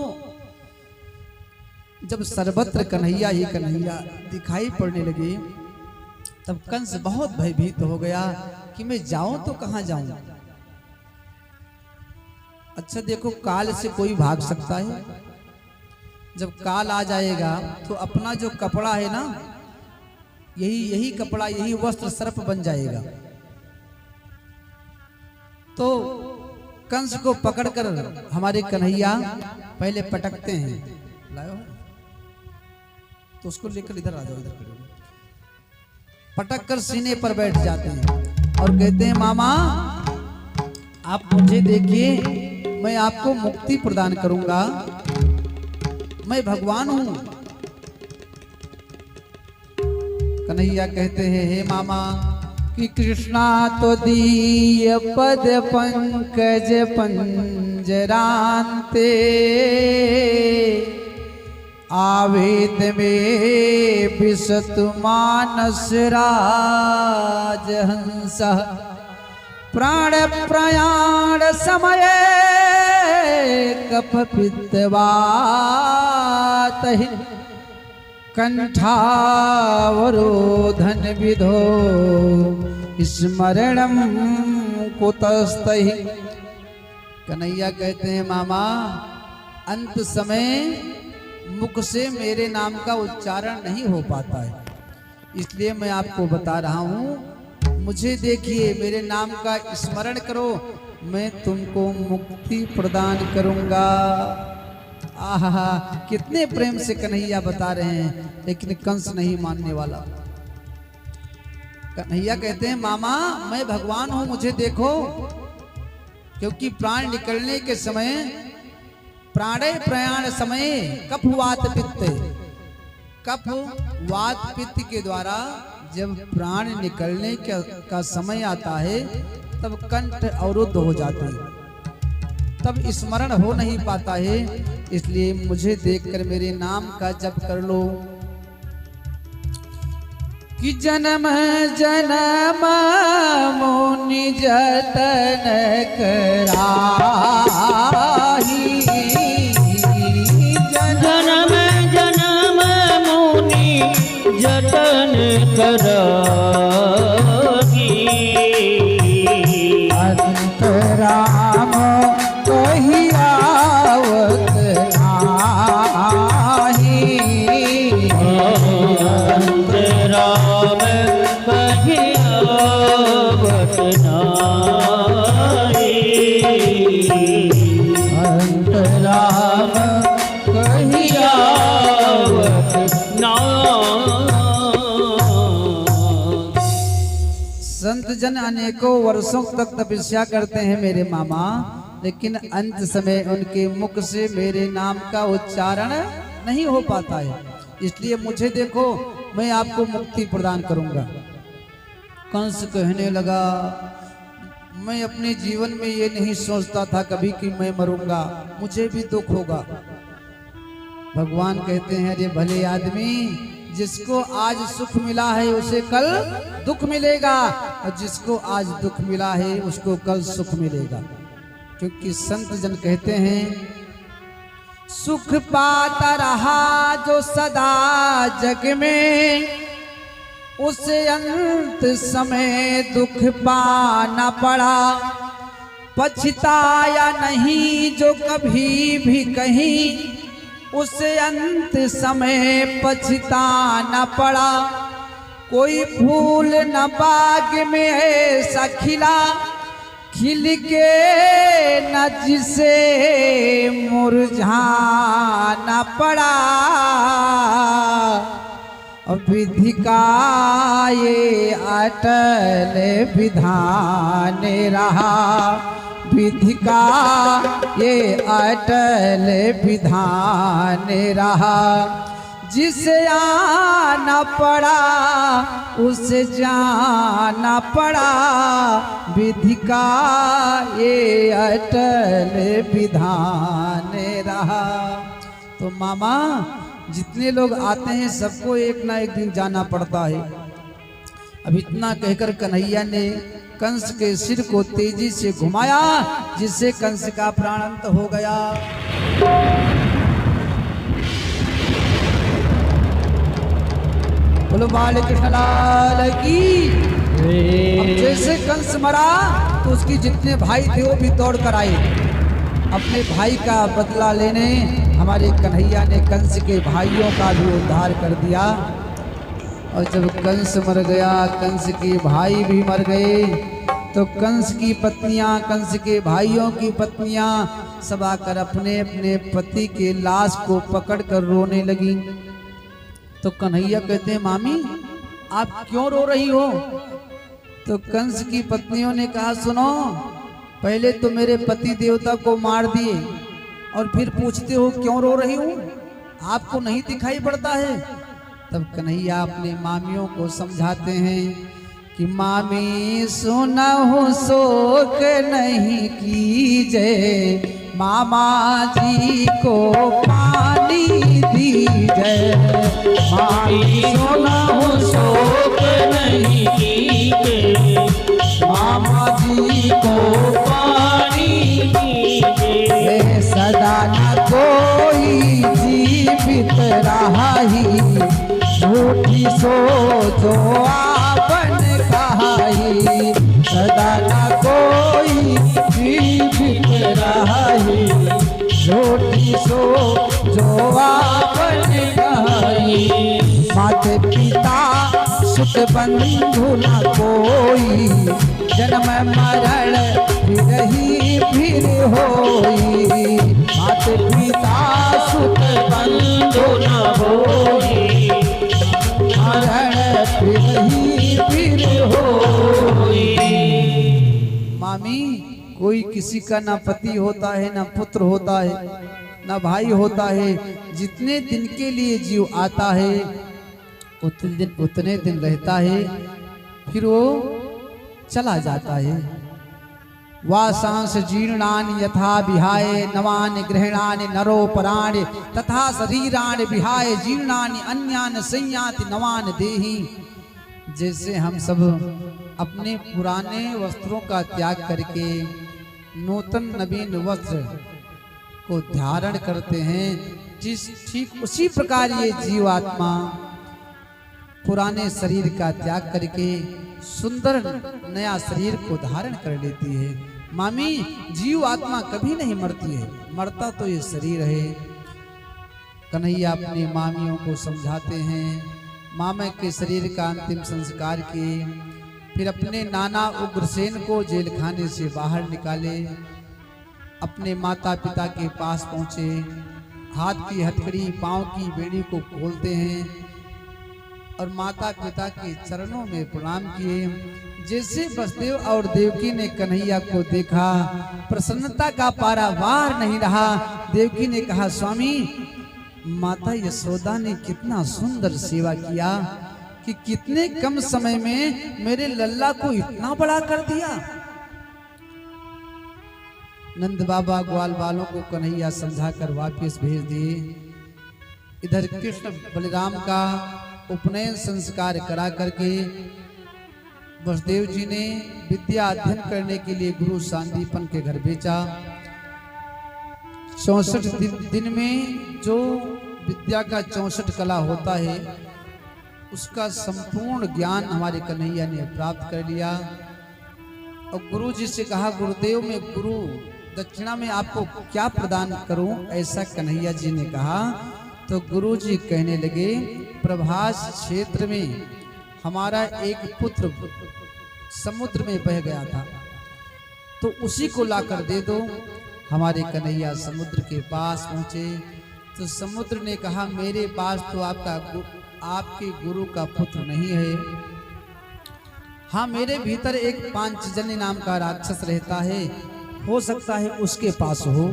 जब सर्वत्र कन्हैया ही कन्हैया दिखाई पड़ने लगे, तब कंस बहुत भयभीत हो गया कि मैं जाऊं तो कहां जाऊं। अच्छा देखो, काल से कोई भाग सकता है? जब काल आ जाएगा तो अपना जो कपड़ा है ना, यही कपड़ा, यही वस्त्र सर्प बन जाएगा। तो कंस को पकड़कर हमारे कन्हैया पहले पटकते हैं। लाओ तो उसको लेकर इधर आ जाओ, इधर खड़े हो। पटक कर सीने पर बैठ जाते हैं और कहते हैं, मामा आप मुझे देखिए, मैं आपको मुक्ति प्रदान करूंगा, मैं भगवान हूं। कन्हैया कहते हैं, हे मामा कि कृष्णा तो दीय पद पंकज पंजरांते, आवेद में विशत मानस राजहंस, प्राण प्रयाण समय कफ पित्तवात, कंठावरोधन विधो स्मरणम कुतस्तहि। कन्हैया कहते हैं, मामा अंत समय मुख से मेरे नाम का उच्चारण नहीं हो पाता है, इसलिए मैं आपको बता रहा हूँ, मुझे देखिए, मेरे नाम का स्मरण करो, मैं तुमको मुक्ति प्रदान करूंगा। आहा, कितने प्रेम से कन्हैया बता रहे हैं, लेकिन कंस नहीं मानने वाला। कन्हैया कहते हैं, मामा मैं भगवान हूं, मुझे देखो, क्योंकि प्राण निकलने के समय, प्राणे प्रयाण समय कफ वात पित्त, कफ वात पित्त के द्वारा जब प्राण निकलने का समय आता है, तब कंठ अवरुद्ध हो जाते हैं, तब स्मरण हो नहीं पाता है। इसलिए मुझे देखकर मेरे नाम का जप कर लो। कि जन्म जन्म मुनि जतन कराही, जन्म जन्म मुनि जतन कराही, अंतराम कही आवत नाही, अंतराम कही आवत नाही, अंतराम कही आवत नाही। संत जन अनेकों वर्षों तक तपस्या करते हैं मेरे मामा, लेकिन अंत समय उनके मुख से मेरे नाम का उच्चारण नहीं हो पाता है, इसलिए मुझे देखो, मैं आपको मुक्ति प्रदान करूंगा। कंस कहने लगा, मैं अपने जीवन में ये नहीं सोचता था कभी कि मैं मरूंगा, मुझे भी दुख होगा। भगवान कहते हैं, अरे भले आदमी, जिसको आज सुख मिला है उसे कल दुख मिलेगा, और जिसको आज दुख मिला है उसको कल सुख मिलेगा। क्योंकि संत जन कहते हैं, सुख पाता रहा जो सदा जग में, उसे अंत समय दुख पाना पड़ा, पछताया नहीं जो कभी भी कहीं, उसे अंत समय पछताना पड़ा। कोई फूल न बाग में ऐसा खिला, खिल के न जिसे मुरझाना पड़ा, विधि का ये अटल विधान रहा, विधि का ये अटल विधान रहा। जिसे आना पड़ा उसे जाना पड़ा, विधि का ये अटल विधान रहा। तो मामा जितने लोग आते हैं सबको एक ना एक दिन जाना पड़ता है। अब इतना कहकर कन्हैया ने कंस के सिर को तेजी से घुमाया, जिससे कंस का प्राण अंत हो गया। बोलो बाल कृष्णलाल की। अब जैसे कंस मरा तो उसकी जितने भाई थे वो भी दौड़ कर आए अपने भाई का बदला लेने। हमारे कन्हैया ने कंस के भाइयों का भी उद्धार कर दिया। और जब कंस मर गया, कंस के भाई भी मर गए, तो कंस की पत्नियां, कंस के भाइयों की पत्नियां सब आकर अपने अपने पति के लाश को पकड़कर रोने लगी। तो कन्हैया कहते हैं मामी आप क्यों रो रही हो? तो कंस की पत्नियों ने कहा सुनो, पहले तो मेरे पति देवता को मार दिए और फिर पूछते हो क्यों रो रही हूँ, आपको नहीं दिखाई पड़ता है? तब कन्हैया अपने मामियों को समझाते हैं कि मामी सुनहु शोक नहीं कीजे, मामा जी को पानी दीजे। मामी सुनहु शोक नहीं कीजे, मामा जी को पानी दीजे। सदा न कोई जीवित रही, झूठी सोचो आपन कहाई। सदा न कोई जीवित रही, झूठी सोचो आपन कहाई। माते पिता सुख बंधु न कोई, जन्म मरण फिर होई। माते पिता सुख बंधु न होई, मरण फिर होई। मामी कोई किसी का ना पति होता है, ना पुत्र होता है, ना भाई होता है। जितने दिन के लिए जीव आता है उतने दिन रहता है, फिर वो चला जाता है। वासांस जीर्णानि यथा विहाय, नवानि गृह्णानि नरोपराणि, तथा शरीराणि विहाय जीर्णानि अन्यानि संयाति नवानि देहि। जैसे हम सब अपने पुराने वस्त्रों का त्याग करके नूतन नवीन वस्त्र को धारण करते हैं, ठीक उसी प्रकार ये जीवात्मा पुराने शरीर का त्याग करके सुंदर नया शरीर को धारण कर लेती है। मामी जीव आत्मा कभी नहीं मरती है, मरता तो ये शरीर है। कन्हैया अपनी मामियों को समझाते हैं। मामा के शरीर का अंतिम संस्कार किए, फिर अपने नाना उग्रसेन को जेल खाने से बाहर निकाले, अपने माता पिता के पास पहुंचे, हाथ की हथकड़ी पांव की बेड़ी को खोलते हैं और माता पिता के चरणों में प्रणाम किए। जैसे वसुदेव और देवकी ने कन्हैया को देखा, प्रसन्नता का पारावार नहीं रहा। देवकी ने कहा स्वामी, माता यशोदा ने कितना सुंदर सेवा किया कि कितने कम समय में मेरे लल्ला को इतना बड़ा कर दिया। नंद बाबा ग्वाल वालों को कन्हैया समझाकर वापस भेज दिए। इधर कृष्ण बलराम का उपनयन संस्कार करा करके वसुदेव जी ने विद्या अध्ययन करने के लिए गुरु सांदीपन के घर भेजा। 64 दिन में जो विद्या का 64 कला होता है, उसका संपूर्ण ज्ञान हमारे कन्हैया ने प्राप्त कर लिया। और गुरु जी से कहा, गुरुदेव मैं गुरु दक्षिणा में आपको क्या प्रदान करूं? ऐसा कन्हैया जी ने कहा। तो गुरु जी कहने लगे, प्रभास क्षेत्र में हमारा एक पुत्र समुद्र में बह गया था, तो उसी को लाकर दे दो। हमारे कन्हैया समुद्र के पास पहुंचे तो समुद्र ने कहा, मेरे पास तो आपके गुरु का पुत्र नहीं है। हाँ, मेरे भीतर एक पांचजन्य नाम का राक्षस रहता है, हो सकता है उसके पास हो।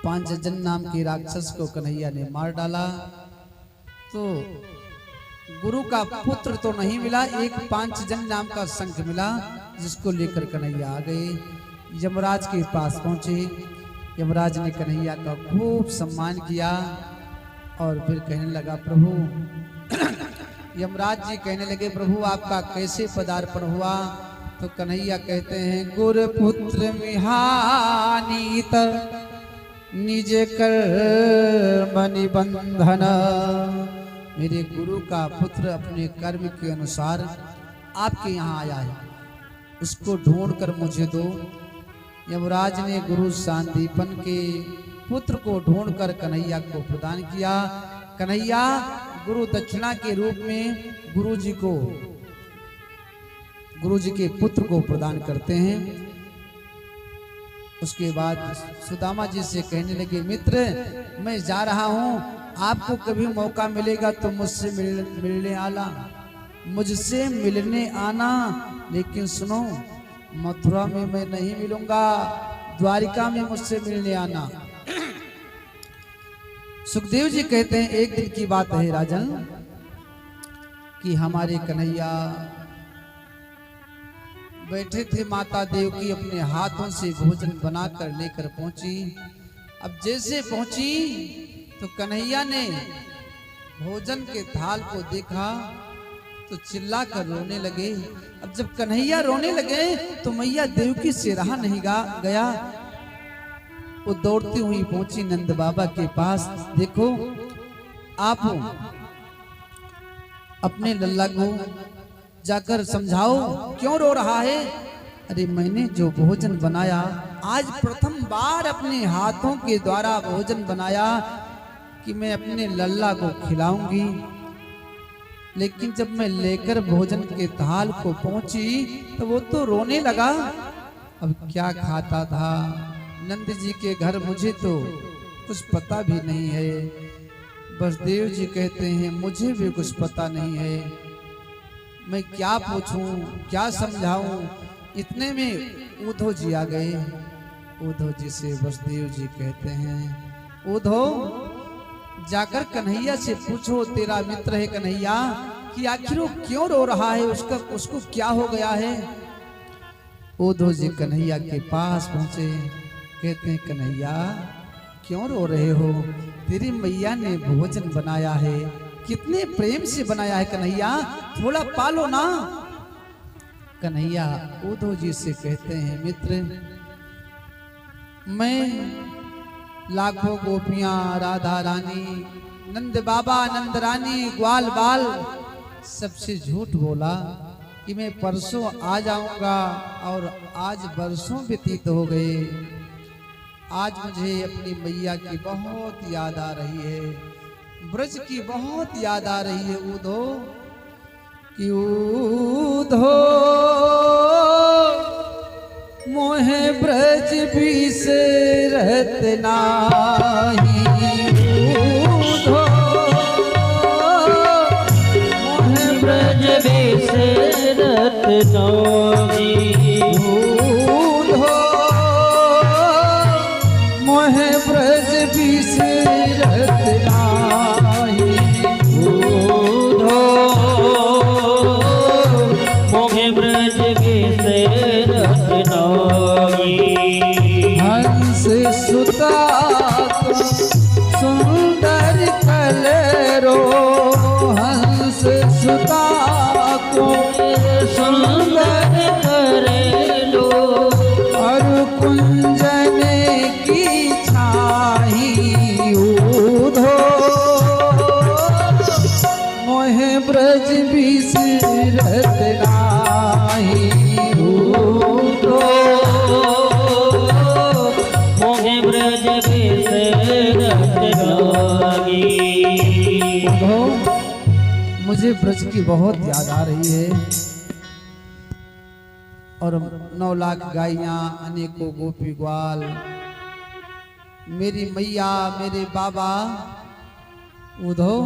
पांचजन्य नाम के राक्षस को कन्हैया ने मार डाला। तो गुरु का पुत्र तो नहीं मिला, एक पांचजन नाम का शंख मिला, जिसको लेकर कन्हैया आ गए। यमराज के पास पहुंचे। यमराज ने कन्हैया का खूब सम्मान किया और फिर कहने लगा, प्रभु यमराज जी कहने लगे, प्रभु आपका कैसे पदार्पण हुआ? तो कन्हैया कहते हैं, गुरु पुत्र मिहानीत निज कर निबंधन। मेरे गुरु का पुत्र अपने कर्म के अनुसार आपके यहाँ आया है, उसको ढूंढ कर मुझे दो। यमराज ने गुरु सांदीपन के पुत्र को ढूंढकर कन्हैया को प्रदान किया। कन्हैया गुरु दक्षिणा के रूप में गुरु जी के पुत्र को प्रदान करते हैं। उसके बाद सुदामा जी से कहने लगे, मित्र मैं जा रहा हूं, आपको कभी मौका मिलेगा तो मुझसे मिलने आना, मुझसे मिलने आना। लेकिन सुनो, मथुरा में मैं नहीं मिलूंगा, द्वारिका में मुझसे मिलने आना। सुखदेव जी कहते हैं, एक दिन की बात है राजन, कि हमारे कन्हैया बैठे थे, माता देवकी अपने हाथों से भोजन बनाकर लेकर पहुंची। अब जैसे पहुंची तो कन्हैया ने भोजन के थाल को देखा तो चिल्लाकर रोने लगे। अब जब कन्हैया रोने लगे तो मैया देवकी से रहा नहीं गया, वो दौड़ती हुई पहुंची नंद बाबा के पास। देखो, आप अपने लल्ला को जाकर समझाओ, क्यों रो रहा है? अरे मैंने जो भोजन बनाया, आज प्रथम बार अपने हाथों के द्वारा भोजन बनाया कि मैं अपने लल्ला को खिलाऊंगी। लेकिन जब मैं लेकर भोजन के थाल को पहुंची तो वो तो रोने लगा। अब क्या खाता था नंद जी के घर, मुझे तो कुछ पता भी नहीं है। बसदेव जी कहते हैं, मुझे भी कुछ पता नहीं है, मैं क्या पूछूं, क्या समझाऊं। इतने में उद्धव जी आ गए। उद्धव जी से बसदेव जी कहते हैं, उद्धव जाकर कन्हैया से पूछो, तेरा मित्र है कन्हैया, कि आखिर वो क्यों रो रहा है, उसको क्या हो गया है। उद्धव जी कन्हैया के पास पहुंचे। कहते हैं, कन्हैया क्यों रो रहे हो? तेरी मैया ने भोजन बनाया है, कितने प्रेम से बनाया है कन्हैया, थोड़ा पालो ना। कन्हैया उद्धव जी से कहते हैं, मित्र मैं लाखों गोपियां, राधा रानी, नंद बाबा, नंद रानी, ग्वाल बाल सबसे झूठ बोला कि मैं परसों आ जाऊंगा, और आज बरसों व्यतीत हो गए। आज मुझे अपनी मैया की बहुत याद आ रही है, ब्रज की बहुत याद आ रही है। उद्धव कि उद्धव मोहे ब्रज बिसरत नाही, मोहे ब्रज बिसरत नाही, मोहे ब्रज बिसरत नाही, मोहे ब्रज बिसरत नाही। हंस सुता सुंदर कलरो, हंस सुता को सुंदर करेलो, और कुंजन की छाही। उद्धव मोहे ब्रज बिसरत नाही, मोहे ब्रज बिसरत नाही। मुझे ब्रज की बहुत याद आ रही है, और 9 लाख गायियां, अनेकों गोपी ग्वाल, मेरी मैया, मेरे बाबा। उद्धव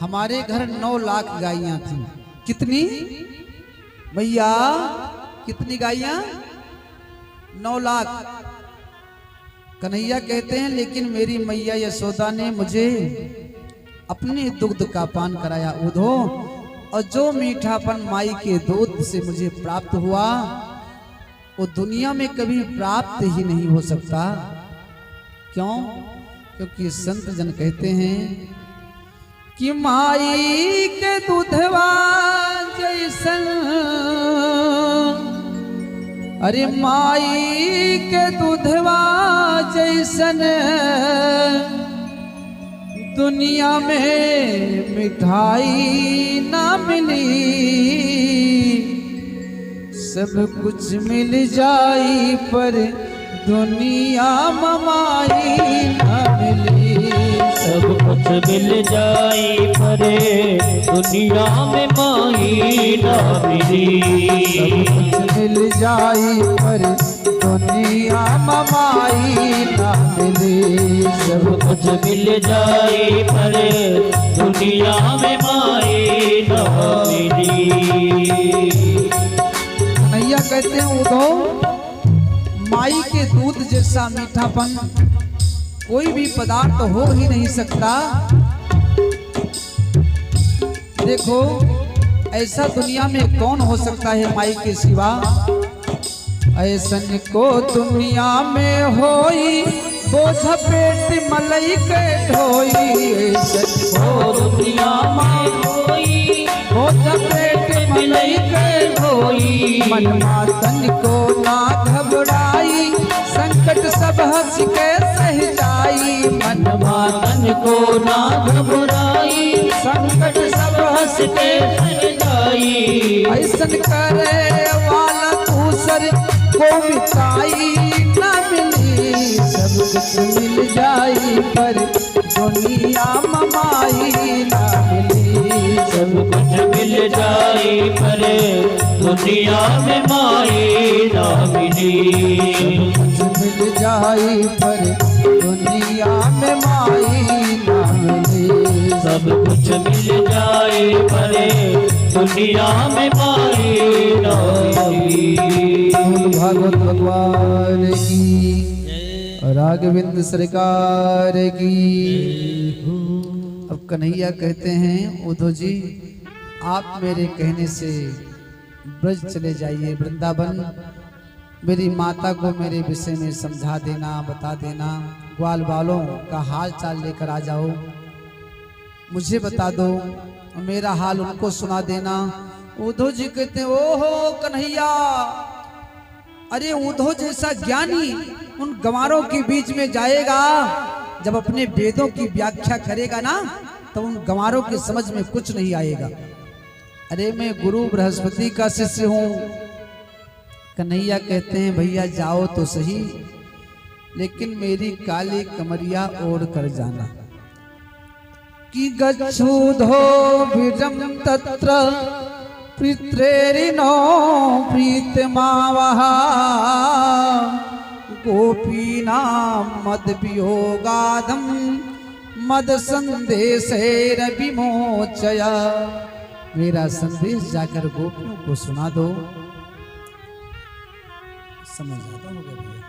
हमारे घर 9 लाख गायियां थी। कितनी मैया, कितनी गायियां? 9 लाख। कन्हैया कहते हैं, लेकिन मेरी मैया यशोदा ने मुझे अपने दुग्ध का पान कराया उधो, और जो मीठापन माई के दूध से मुझे प्राप्त हुआ वो दुनिया में कभी प्राप्त ही नहीं हो सकता। क्यों? क्योंकि संत जन कहते हैं कि माई के दूधवा जैसन, अरे माई के दूधवा जैसन दुनिया में मिठाई ना मिली, सब कुछ मिल जाई पर दुनिया ममाई ना मिली। सब कुछ मिल जाए पर दुनिया में माई ना मिली। सब कुछ मिल जाई पर दुनिया ममाई ना मिली। सब कुछ मिल जाए पर दुनिया में माई ना मिली। कन्हैया कहते हैं उद्धव, माई के दूध जैसा मीठापन कोई भी पदार्थ हो ही नहीं सकता। देखो ऐसा दुनिया में कौन हो सकता है माई के सिवा। ऐसन को दुनिया में होई बोझ पेट मलई के ढोई। ऐसन को दुनिया में कोई बोझ पेट मलई के ढोई। मन मातन को ना घबराई संकट सब हंस के सह जाई। मन मातन को ना घबराई संकट सब हंस के सह जाई। ऐसन करे वाला दूसर को मिटाई ना मिली। सब कुछ मिल जाई पर दुनिया ममाई ना मिली। सब कुछ मिल जाए पर दुनिया में माई ना मिली। कुछ मिल जाई पर दुनिया में माई ना मिली। सब कुछ मिल जाए पर दुनिया में माई ना मिली। भागवत भगवान की, राघवेंद्र सरकार की। अब कन्हैया कहते हैं उद्धव जी आप मेरे कहने से ब्रज चले जाइए वृंदावन। मेरी माता को मेरे विषय में समझा देना, बता देना। ग्वाल बालों का हाल चाल लेकर आ जाओ, मुझे बता दो, मेरा हाल उनको सुना देना। उद्धव जी कहते हैं ओहो कन्हैया, अरे उद्धव जैसा ज्ञानी उन गंवारों के बीच में जाएगा, जब अपने वेदों की व्याख्या करेगा ना तो उन गंवारों की समझ में कुछ नहीं आएगा। अरे मैं गुरु बृहस्पति का शिष्य हूं। कन्हैया कहते हैं भैया जाओ तो सही, लेकिन मेरी काली कमरिया ओढ़ कर जाना। कि गच्छूधो विजम तत्र पित्रेरिनो प्रीतमावः गोपीनां मद वियोगाधम मद संदेशेर विमोचय। मेरा संदेश जाकर गोपियों को सुना दो। समय ज्यादा हो गया भैया,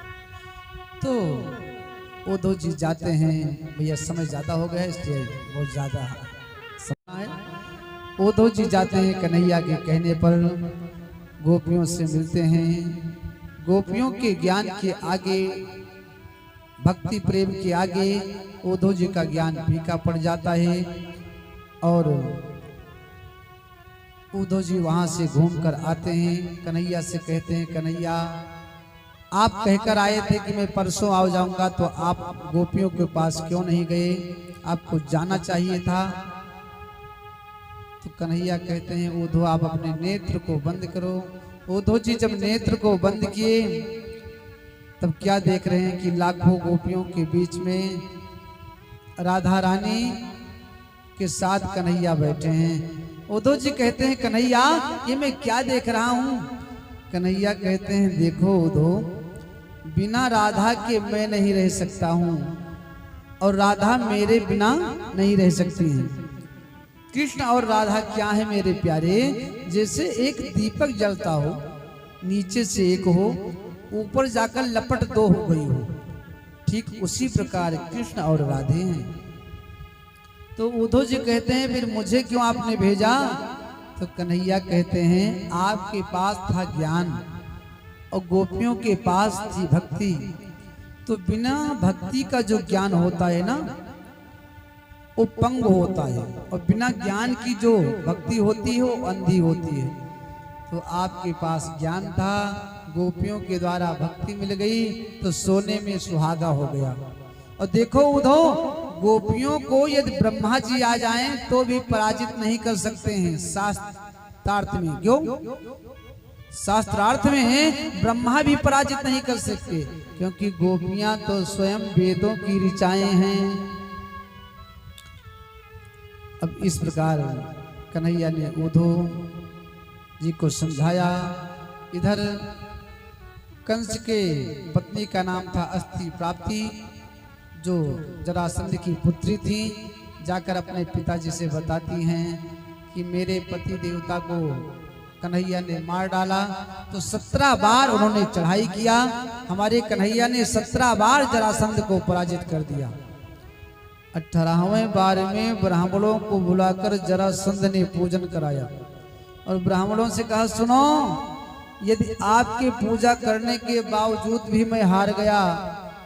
तो उद्धव जी जाते हैं। भैया समय ज्यादा हो गया इसलिए बहुत ज्यादा समय है। उद्धव जी जाते हैं कन्हैया के कहने पर, गोपियों से मिलते हैं। गोपियों के ज्ञान के आगे, भक्ति प्रेम के आगे उद्धव जी का ज्ञान फीका पड़ जाता है। और उद्धव जी वहां से घूमकर आते हैं। कन्हैया से कहते हैं कन्हैया आप कहकर आए थे कि मैं परसों आ जाऊंगा, तो आप गोपियों के पास क्यों नहीं गए? आपको जाना चाहिए था। तो कन्हैया कहते हैं उद्धव आप अपने नेत्र को बंद करो। उद्धव जी जब नेत्र को बंद किए तब क्या देख रहे हैं कि लाखों गोपियों के बीच में राधा रानी के साथ कन्हैया बैठे हैं। उद्धव जी कहते हैं कन्हैया ये मैं क्या देख रहा हूं? कन्हैया कहते हैं देखो उद्धव, बिना राधा के मैं नहीं रह सकता हूं और राधा मेरे बिना नहीं रह सकती हैं। कृष्ण और राधा क्या है मेरे प्यारे? जैसे एक दीपक जलता हो, नीचे से एक हो, ऊपर जाकर लपट दो हो गई हो, ठीक उसी प्रकार कृष्ण और राधे हैं। तो उद्धव जी कहते हैं फिर मुझे क्यों आपने भेजा? तो कन्हैया कहते हैं आपके पास था ज्ञान और गोपियों के पास थी भक्ति। तो बिना भक्ति का जो ज्ञान होता है ना वो पंग होता है, और बिना ज्ञान की जो भक्ति होती है वो अंधी होती है। तो आपके पास ज्ञान था, गोपियों के द्वारा भक्ति मिल गई तो सोने में सुहागा हो गया। और देखो उद्धव, गोपियों को यदि ब्रह्मा जी आ जाएं तो भी पराजित नहीं कर सकते हैं शास्त्रार्थ में। क्यों? शास्त्रार्थ में ब्रह्मा भी पराजित नहीं कर सकते, क्योंकि गोपियां तो स्वयं वेदों की ऋचाएं हैं। अब इस प्रकार कन्हैया ने उद्धव जी को समझाया। इधर कंस के पत्नी का नाम था अस्थि प्राप्ति, जो जरासंध की पुत्री थी, जाकर अपने पिताजी से बताती हैं कि मेरे पति देवता को कन्हैया ने मार डाला। तो 17 बार उन्होंने चढ़ाई किया, हमारे कन्हैया ने 17 बार जरासंध को पराजित कर दिया। 18वें बार में ब्राह्मणों को बुलाकर जरासंध ने पूजन कराया और ब्राह्मणों से कहा, सुनो, यदि आपके पूजा करने के बावजूद भी मैं हार गया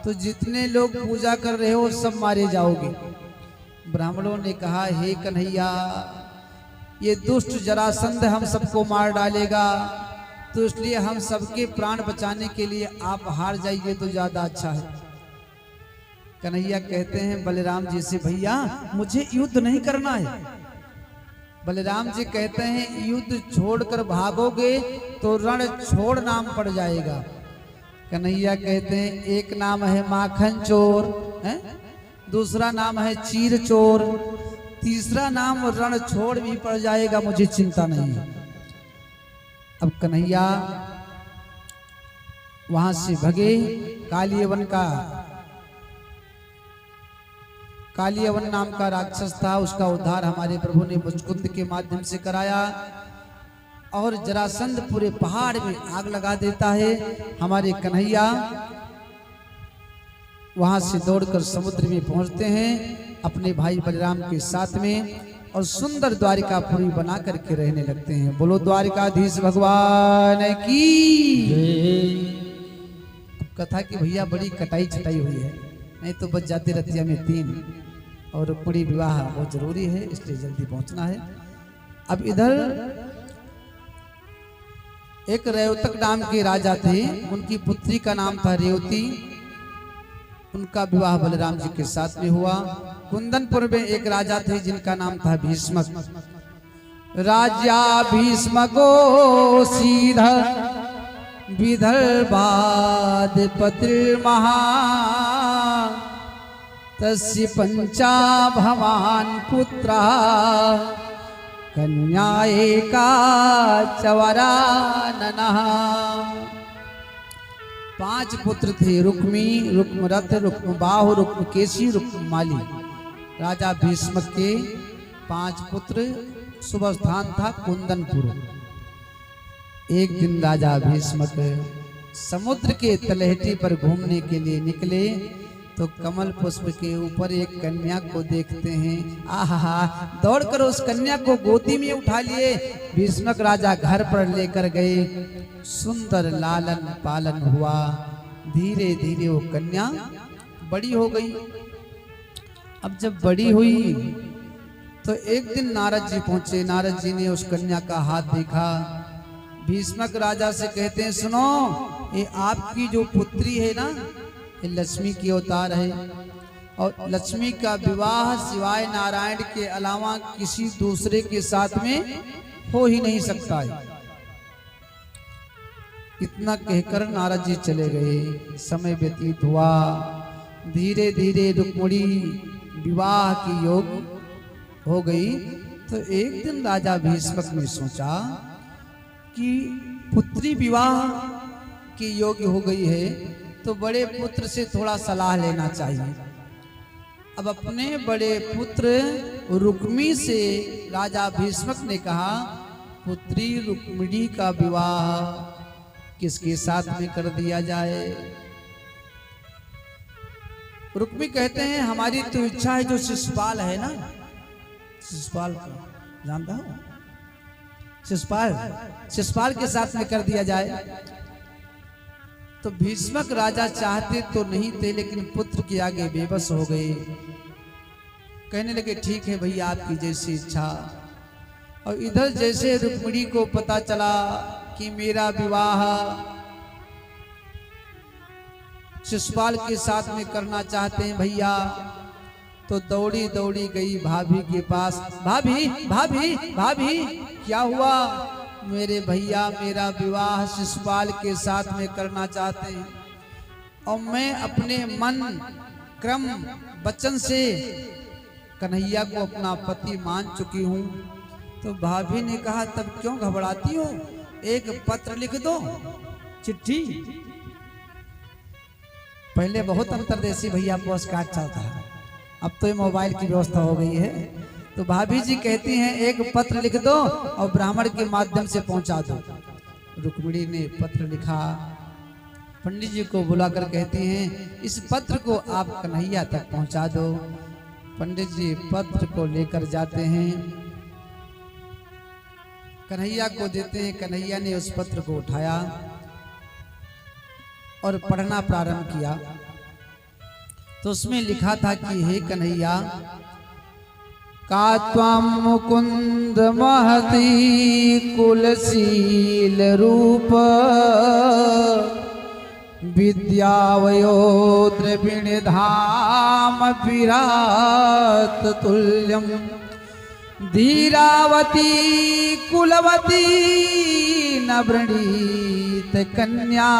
तो जितने लोग पूजा कर रहे हो सब मारे जाओगे। ब्राह्मणों ने कहा, हे कन्हैया, ये दुष्ट जरासंध हम सबको मार डालेगा, तो इसलिए हम सबके प्राण बचाने के लिए आप हार जाइए तो ज्यादा अच्छा है। कन्हैया कहते हैं बलराम जी से, भैया मुझे युद्ध नहीं करना है। बलराम जी कहते हैं युद्ध छोड़कर भागोगे तो रण छोड़ नाम पड़ जाएगा। कन्हैया कहते हैं एक नाम है माखन चोर है, दूसरा नाम है चीर चोर, तीसरा नाम रण छोड़ भी पड़ जाएगा, मुझे चिंता नहीं है। अब कन्हैया वहां से भगे। कालियवन नाम का राक्षस था, उसका उद्धार हमारे प्रभु ने मुचकुंद के माध्यम से कराया और जरासंध पूरे पहाड़ में आग लगा देता है। हमारे कन्हैया वहां से दौड़कर समुद्र में पहुंचते हैं अपने भाई बलराम के साथ में, और सुंदर द्वारिकापुरी बना करके रहने लगते हैं। बोलो द्वारिकाधीश भगवान की। कथा की भैया बड़ी कटाई छटाई हुई है, नहीं तो बच जाते रतिया में 3, और रुक्मिणी विवाह बहुत जरूरी है, इसलिए जल्दी पहुंचना है। अब इधर एक रेवतक नाम के राजा थे, उनकी पुत्री का नाम था रेवती। उनका विवाह बलराम जी के साथ में हुआ। कुंदनपुर में एक राजा थे जिनका नाम था भीष्मक। राजा भीष्मको सीधा विदर्भाद पतिर्महा, तस्य पंचा भवान पुत्रा, कन्या एका चवराननः। 5 पुत्र थे, रुक्मी, रुक्मरथ, रुक्मबाहु, रुक्मकेशी, रुक्ममाली। राजा भीष्मक के 5 पुत्र, शुभ स्थान था कुंदनपुर। एक दिन राजा भीष्मक समुद्र के तलहटी पर घूमने के लिए निकले तो कमल पुष्प के ऊपर एक कन्या को देखते हैं। आहा, दौड़कर उस कन्या को गोदी में उठा लिए। भीष्मक राजा घर पर लेकर गए, सुंदर लालन पालन हुआ। धीरे धीरे वो कन्या बड़ी हो गई। अब जब बड़ी हुई तो एक दिन नारद जी पहुंचे। नारद जी ने उस कन्या का हाथ देखा। भीष्मक राजा से कहते हैं, सुनो, ये आपकी जो पुत्री है ना, ये लक्ष्मी की अवतार है, और लक्ष्मी का विवाह सिवाय नारायण के अलावा किसी दूसरे के साथ में हो ही नहीं सकता है। इतना कहकर नारद जी चले गए। समय व्यतीत हुआ। धीरे धीरे रुक्मिणी विवाह की योग हो गई। तो एक दिन राजा भीष्मक ने सोचा कि पुत्री विवाह की योग्य हो गई है तो बड़े पुत्र से थोड़ा सलाह लेना चाहिए। अब अपने बड़े पुत्र रुक्मी से राजा भीष्मक ने कहा, पुत्री रुक्मिणी का विवाह किसके साथ में कर दिया जाए? रुक्मी कहते हैं, हमारी तो इच्छा है जो शिशुपाल है ना, शिशुपाल को जानता हूँ, शिशुपाल शिशुपाल के साथ में कर दिया जाए। तो भीष्मक राजा चाहते तो नहीं थे, लेकिन पुत्र के आगे बेबस हो गए। कहने लगे ठीक है भैया, आपकी जैसी इच्छा। और इधर जैसे रुक्मिणी को पता चला कि मेरा विवाह शिशुपाल के साथ में करना चाहते हैं भैया, तो दौड़ी दौड़ी गई भाभी के पास। भाभी भाभी भाभी क्या हुआ? मेरे भैया मेरा विवाह शिशुपाल के साथ में करना चाहते हैं, और मैं अपने मन क्रम वचन से कन्हैया को अपना पति मान चुकी हूँ। तो भाभी ने कहा तब क्यों घबराती हो, एक पत्र लिख दो, चिट्ठी। पहले बहुत अंतरदेशी भैया पोस्ट कार्ड चलता है, अब तो ये मोबाइल की व्यवस्था हो गई है। तो भाभी जी कहती हैं एक पत्र लिख दो और ब्राह्मण के माध्यम से पहुंचा दो। रुक्मिणी ने पत्र लिखा, पंडित जी को बुलाकर कहती हैं इस पत्र को आप कन्हैया तक पहुंचा दो। पंडित जी पत्र को लेकर जाते हैं, कन्हैया को देते हैं। कन्हैया ने उस पत्र को उठाया और पढ़ना प्रारंभ किया। तो उसमें लिखा था कि हे कन्हैया, का त्वं मुकुंद महती कुलशील रूप, विद्यावयो द्रविण धाम विराट तुल्यम, धीरावती कुलवती न वृणीत कन्या,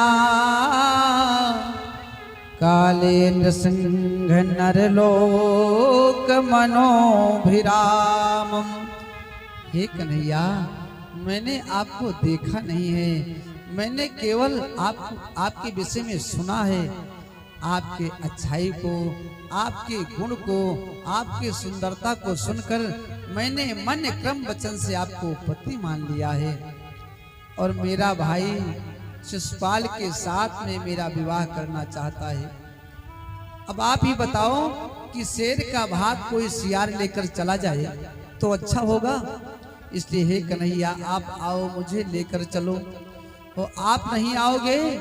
काले नृसिंह नरलोक मनोभिराम। हे कन्हैया, मैंने आपको देखा नहीं है, मैंने केवल आपके विषय में सुना है। आपके अच्छाई को, आपके गुण को, आपकी सुंदरता को सुनकर मैंने मन क्रम वचन से आपको पति मान लिया है, और मेरा भाई शिशुपाल के साथ में मेरा विवाह करना चाहता है। अब आप ही बताओ कि शेर का भाग कोई सियार लेकर चला जाए तो अच्छा होगा, इसलिए हे कन्हैया आप आओ, मुझे लेकर चलो। और आप नहीं आओगे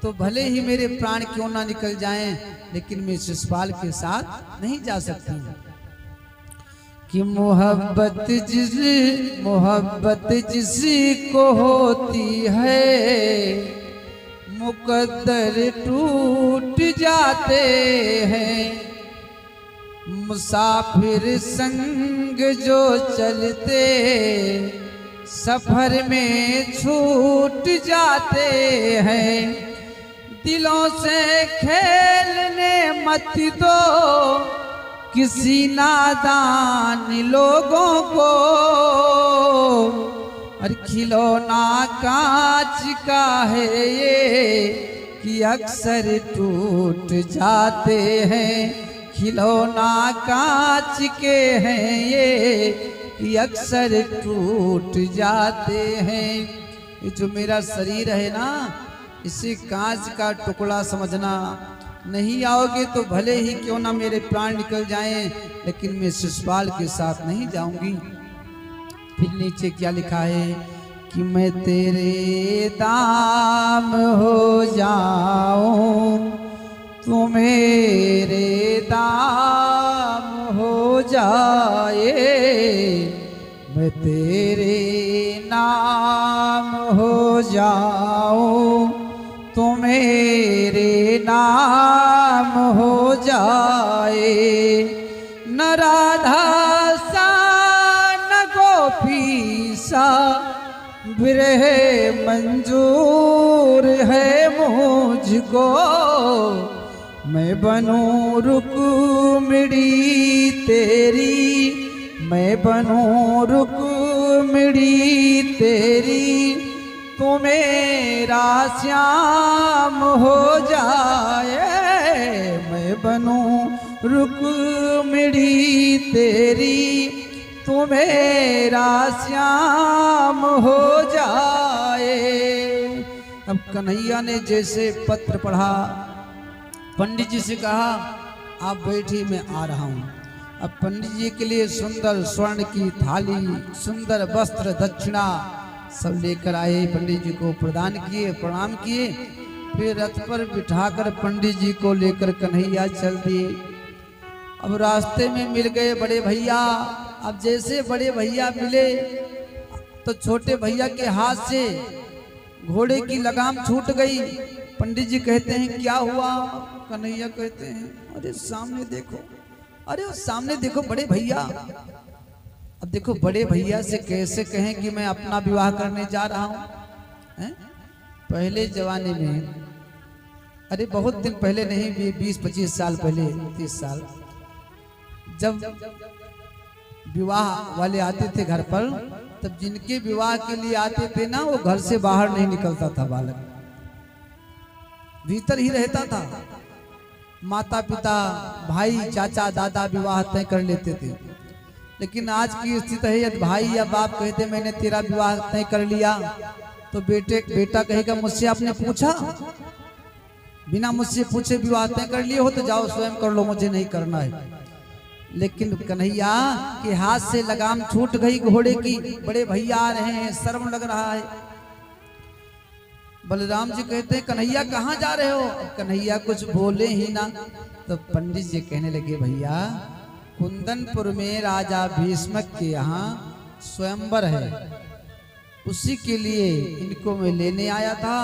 तो भले ही मेरे प्राण क्यों ना निकल जाएं, लेकिन मैं शिशुपाल के साथ नहीं जा सकती। कि मोहब्बत जिसी को होती है, मुकद्दर टूट जाते हैं। मुसाफिर संग जो चलते, सफर में छूट जाते हैं। दिलों से खेलने मत दो किसी नादान लोगों को, और खिलौना कांच का है ये कि अक्सर टूट जाते हैं। खिलौना कांच के हैं ये कि अक्सर टूट जाते हैं। ये जो मेरा शरीर है ना, इसे कांच का टुकड़ा समझना। नहीं आओगे तो भले ही क्यों ना मेरे प्राण निकल जाएं, लेकिन मैं शिशुपाल के साथ नहीं जाऊंगी। फिर नीचे क्या लिखा है कि मैं तेरे दाम हो जाऊं, तू मेरे दाम हो जाए। मैं तेरे नाम हो जाऊं, तो मेरे नाम हो जाए। न राधा सा न गोपी सा विरह मंजूर है मुझको। मैं बनूं रुक्मिणी तेरी, मैं बनूं रुक्मिणी तेरी, तू मेरा श्याम हो जाए। मैं बनूं रुक्मिणी तेरी, तू मेरा श्याम हो जाए। अब कन्हैया ने जैसे पत्र पढ़ा, पंडित जी से कहा आप बैठिए मैं आ रहा हूँ। अब पंडित जी के लिए सुंदर स्वर्ण की थाली, सुंदर वस्त्र, दक्षिणा सब लेकर आए। पंडित जी को प्रदान किए, प्रणाम किए। फिर रथ पर बिठाकर पंडित जी को लेकर कन्हैया चल दिए। अब रास्ते में मिल गए बड़े भैया। अब जैसे बड़े भैया मिले तो छोटे भैया के हाथ से घोड़े की लगाम छूट गई। पंडित जी कहते हैं क्या हुआ? कन्हैया कहते हैं अरे सामने देखो, अरे सामने देखो बड़े भैया। अब देखो बड़े भैया से कैसे कहें कि मैं अपना विवाह करने जा रहा हूं? पहले जमाने में, अरे बहुत दिन पहले नहीं, 20-25 साल पहले, 30 साल, जब विवाह वाले आते थे घर पर, तब जिनके विवाह के लिए आते थे ना, वो घर से बाहर नहीं निकलता था बालक, भीतर ही रहता था। माता पिता, भाई, चाचा, दादा विवाह तय कर लेते थे। लेकिन आज की स्थिति है, यदि भाई या बाप कहते मैंने तेरा विवाह तय कर लिया, तो बेटा कहेगा मुझसे आपने पूछा? बिना मुझसे पूछे विवाह तय कर लिए हो तो जाओ स्वयं कर लो, मुझे नहीं करना है। लेकिन कन्हैया के हाथ से लगाम छूट गई घोड़े की। बड़े भैया आ रहे हैं, शर्म लग रहा है। बलराम जी कहते हैं कन्हैया कहाँ जा रहे हो? कन्हैया कुछ बोले ही ना। तो पंडित जी कहने लगे भैया कुंदनपुर में राजा भीष्मक के यहाँ स्वयंवर है, उसी के लिए इनको मैं लेने आया था।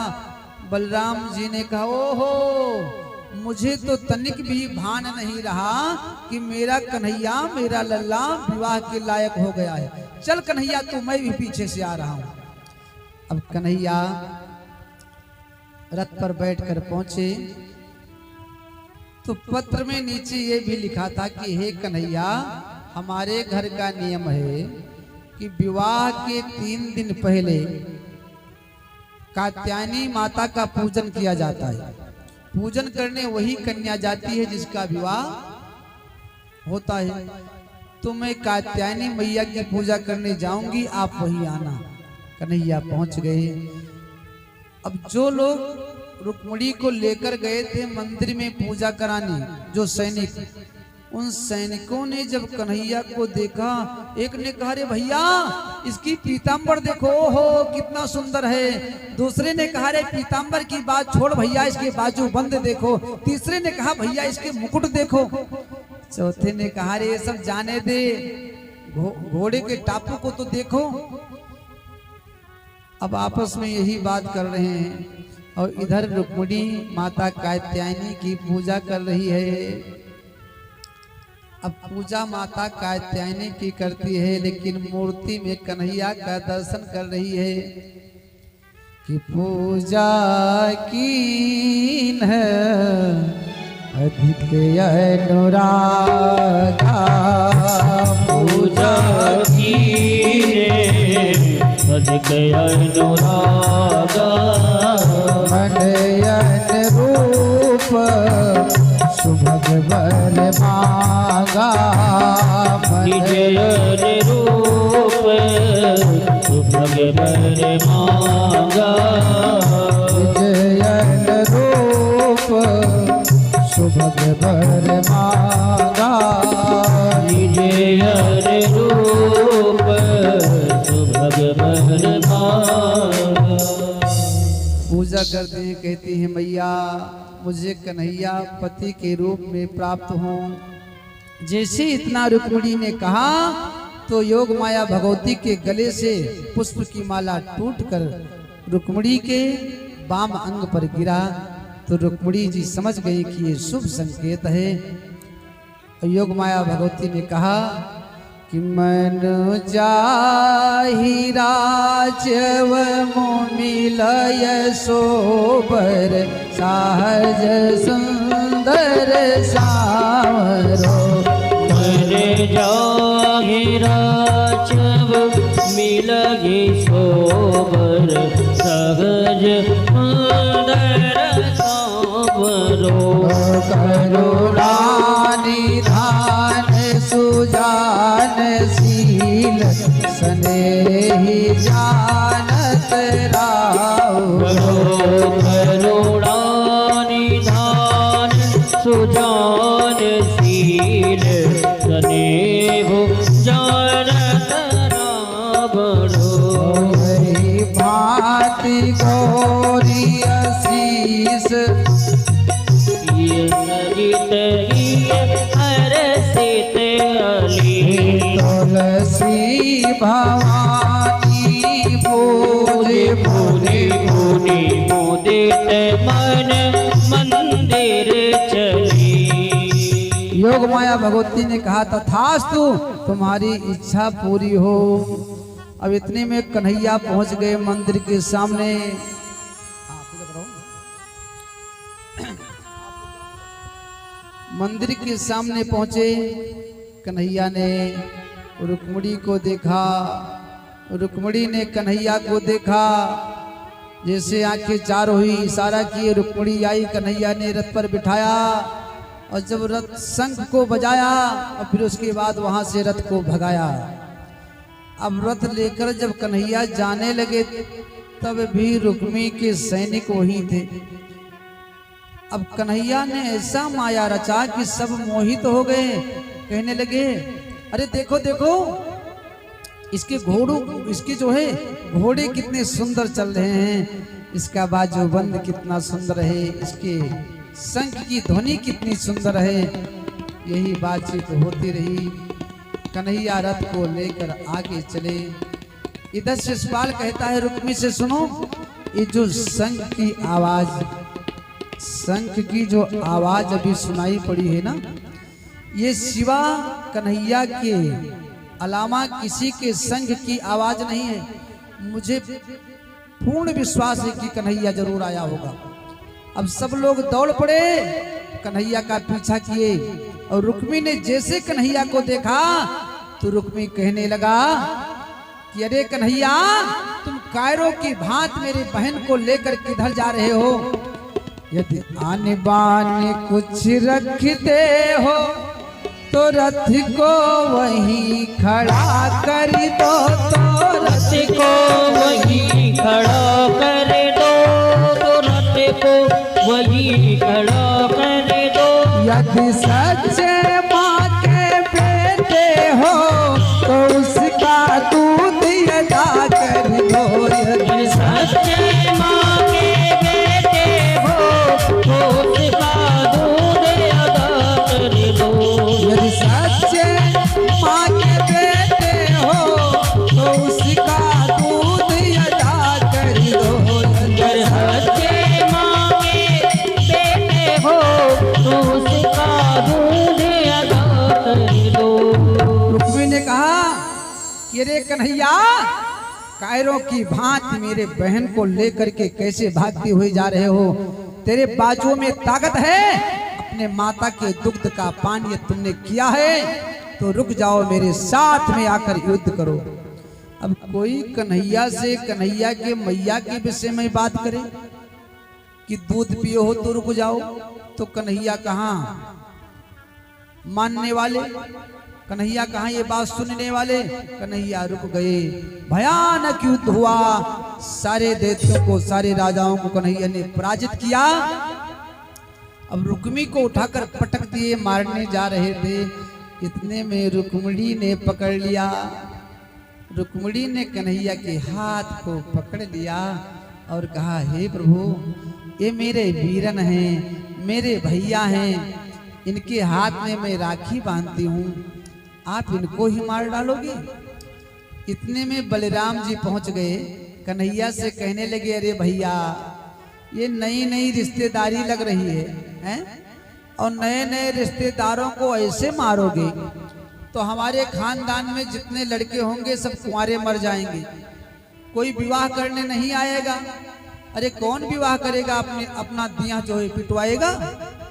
बलराम जी ने कहा ओहो, मुझे तो तनिक भी भान नहीं रहा कि मेरा कन्हैया, मेरा लल्ला विवाह के लायक हो गया है। चल कन्हैया तू, मैं भी पीछे से आ रहा हूं। अब कन्हैया रथ पर बैठकर पहुंचे तो पत्र में नीचे ये भी लिखा था कि हे कन्हैया, हमारे घर का नियम है कि विवाह के 3 दिन पहले कात्यायनी माता का पूजन किया जाता है। पूजन करने वही कन्या जाती है जिसका विवाह होता है। तो मैं कात्यायनी मैया की पूजा करने जाऊंगी, आप वही आना। कन्हैया पहुंच गए। अब जो लोग रुक्मिणी को लेकर गए थे मंदिर में पूजा कराने, जो सैनिक, उन सैनिकों ने जब कन्हैया को देखा, एक ने कहा रे भैया इसकी पीताम्बर देखो, ओहो कितना सुंदर है। दूसरे ने कहा रे पीताम्बर की बात छोड़ भैया, इसके बाजू बंद देखो। तीसरे ने कहा भैया इसके मुकुट देखो। चौथे ने कहा रे ये सब जाने दे, घोड़े के टापू को तो देखो। अब आपस में यही बात कर रहे हैं और इधर रुक्मिणी माता कात्यायनी की पूजा कर रही है। अब पूजा माता कात्यायनी की करती है, लेकिन मूर्ति में कन्हैया का दर्शन कर रही है कि पूजा कीन है अधिक अनुरागा, पूजा अधिक अनुरागा, मन रूप सुभग बल मांगा, निज रूप सुभग बल मांगा, निज रूप सुभग बल मांगा, निज रूप सुभग बल मांगा। पूजा करते हैं, कहती हैं मैया मुझे कन्हैया पति के रूप में प्राप्त हों। जैसे इतना रुक्मिणी ने कहा तो योग माया भगवती के गले से पुष्प की माला टूटकर रुक्मिणी के बाम अंग पर गिरा। तो रुक्मिणी जी समझ गई कि ये शुभ संकेत है। योग माया भगवती ने कहा कि मन जाहि राजव मिलय सोबर, सहज सुंदर सावरो। मन जाहि राजव मिलहि सोबर, सहज सुंदर सावरो। करुणा निधान सुजान शील, स्नेहि जानत राहुरो। करुणा निधान सुजान शील, स्नेहि ये सरित ये हर्षित अली तुलसी भवानी पूजे पूजे मुनि मुदित मन मंदिर चली। योग माया भगवती ने कहा तथास्तु तुम्हारी इच्छा पूरी हो। अब इतने में कन्हैया पहुंच गए मंदिर के सामने। मंदिर के सामने पहुंचे, कन्हैया ने रुक्मिणी को देखा, रुक्मिणी ने कन्हैया को देखा। जैसे आंखें चार हुई, इशारा किए, रुक्मिणी आई, कन्हैया ने रथ पर बिठाया और जब रथ शंख को बजाया और फिर उसके बाद वहां से रथ को भगाया। अब रथ लेकर जब कन्हैया जाने लगे तब भी रुक्मिणी के सैनिक वहीं थे। अब कन्हैया ने ऐसा माया रचा कि सब मोहित हो गए, कहने लगे अरे देखो देखो इसके इसके जो है घोड़े कितने सुंदर चल रहे हैं, इसका बाजूबंद कितना सुंदर है, इसके शंख की ध्वनि कितनी सुंदर है। यही बातचीत होती रही। कन्हैया रथ को लेकर आगे चले। इधर शिशुपाल कहता है रुक्मिणी से सुनो, ये जो शंख की आवाज, शंख की जो आवाज अभी सुनाई पड़ी है ना, ये शिवा कन्हैया के अलावा किसी के शंख की आवाज नहीं है। मुझे पूर्ण विश्वास है कि कन्हैया जरूर आया होगा। अब सब लोग दौड़ पड़े, कन्हैया का पीछा किए और रुक्मिणी ने जैसे कन्हैया को देखा तो रुक्मिणी कहने लगा कि अरे कन्हैया, तुम कायरों की भांत मेरी बहन को लेकर किधर जा रहे हो? यदि आने बाने कुछ रखते हो तो रथ को वहीं खड़ा कर दो, तो रथ को वहीं खड़ा कर दो, तो रथ को वहीं खड़ा कर दो। यदि सच्चे माँ के बेटे हो तो उसका दूध अदा कर दो। यदि सच्चे माँ के बेटे हो तो उसका दूध अदा कर दो। यदि सच्चे माँ के बेटे हो तो उसका दूध अदा कर दो। अगर सच्चे माँ के बेटे हो तो उसका दूध अदा कर दो। रुक्मिणी ने कहा कि रे कन्हैया, कायरों की भांति मेरे बहन को लेकर के कैसे भागते हुए जा रहे हो? तेरे बाजुओं में ताकत है, अपने माता के दुग्ध का पान ये तुमने किया है तो रुक जाओ, मेरे साथ में आकर युद्ध करो। अब कोई कन्हैया से कन्हैया के मैया के विषय में बात करे कि दूध पियो हो तो रुक जाओ, तो कन्हैया कहाँ मानने वाले, कन्हैया कहाँ ये बात सुनने वाले? कन्हैया रुक गए। भयानक युद्ध हुआ, सारे दैत्यों को, सारे राजाओं को कन्हैया ने पराजित किया। अब रुक्मिणी को उठाकर पटक दिए, मारने जा रहे थे। इतने में रुक्मिणी ने पकड़ लिया, रुक्मिणी ने कन्हैया के हाथ को पकड़ लिया और कहा हे प्रभु, ये मेरे वीरन हैं, मेरे भैया हैं, इनके हाथ में मैं राखी बांधती हूँ, आप इनको ही मार डालोगे? इतने में बलराम जी पहुंच गए, कन्हैया से कहने लगे अरे भैया, ये नई नई रिश्तेदारी लग रही है, हैं? और नए नए रिश्तेदारों को ऐसे मारोगे तो हमारे खानदान में जितने लड़के होंगे सब कुंवारे मर जाएंगे, कोई विवाह करने नहीं आएगा। अरे कौन विवाह करेगा? अपना दिया जो है पिटवाएगा,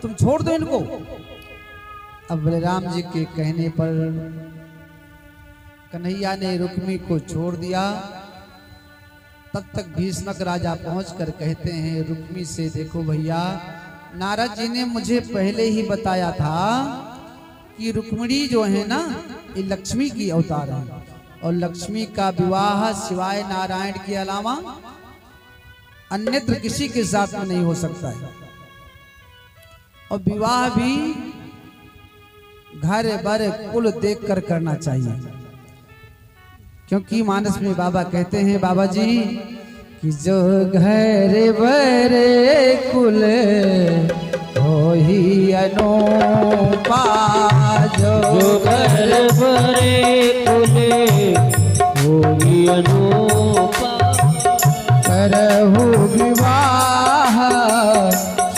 तुम छोड़ दो इनको। अब बलराम जी के कहने पर कन्हैया ने रुक्मिणी को छोड़ दिया। तब तक भीष्मक राजा पहुंचकर कहते हैं रुक्मिणी से, देखो भैया, नारद जी ने मुझे पहले ही बताया था कि रुक्मिणी जो है ना, ये लक्ष्मी की अवतार है और लक्ष्मी का विवाह सिवाय नारायण के अलावा अन्यत्र किसी के साथ में नहीं हो सकता है। और विवाह भी घर बर कुल देखकर करना चाहिए, क्योंकि मानस में बाबा कहते हैं, बाबा जी कि जो घर बर कुल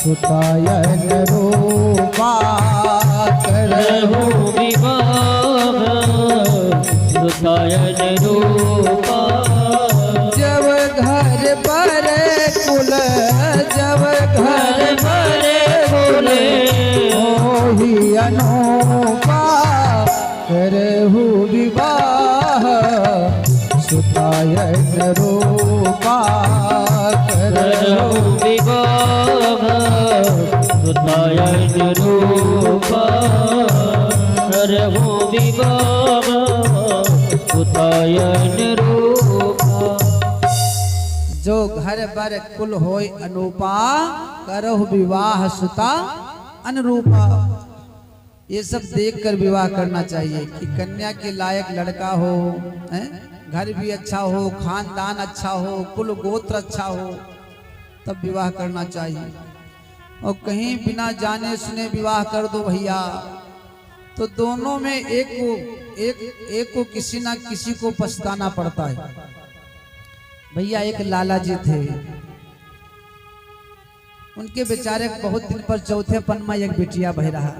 सुतायन रूपा करहु विवाह सुतायन रूपा जब घर पर कुल जब घर पर कुल मोहि अनूपा करहु विवाह सुतायन रूपा करहु विवाह सुतायन रूपा करहु विवाह सुतायन रूपा। जो घर बर कुल होय अनूपा करहु विवाह सुता अनुरूपा। ये सब देखकर विवाह करना चाहिए कि कन्या के लायक लड़का हो, हैं? घर भी अच्छा हो, खानदान अच्छा हो, कुल गोत्र अच्छा हो, तब विवाह करना चाहिए। और कहीं बिना जाने सुने विवाह कर दो भैया तो दोनों में एक को किसी ना किसी को पछताना पड़ता है। भैया एक लाला जी थे, उनके बेचारे बहुत दिन पर चौथे पन में एक बिटिया बह रहा।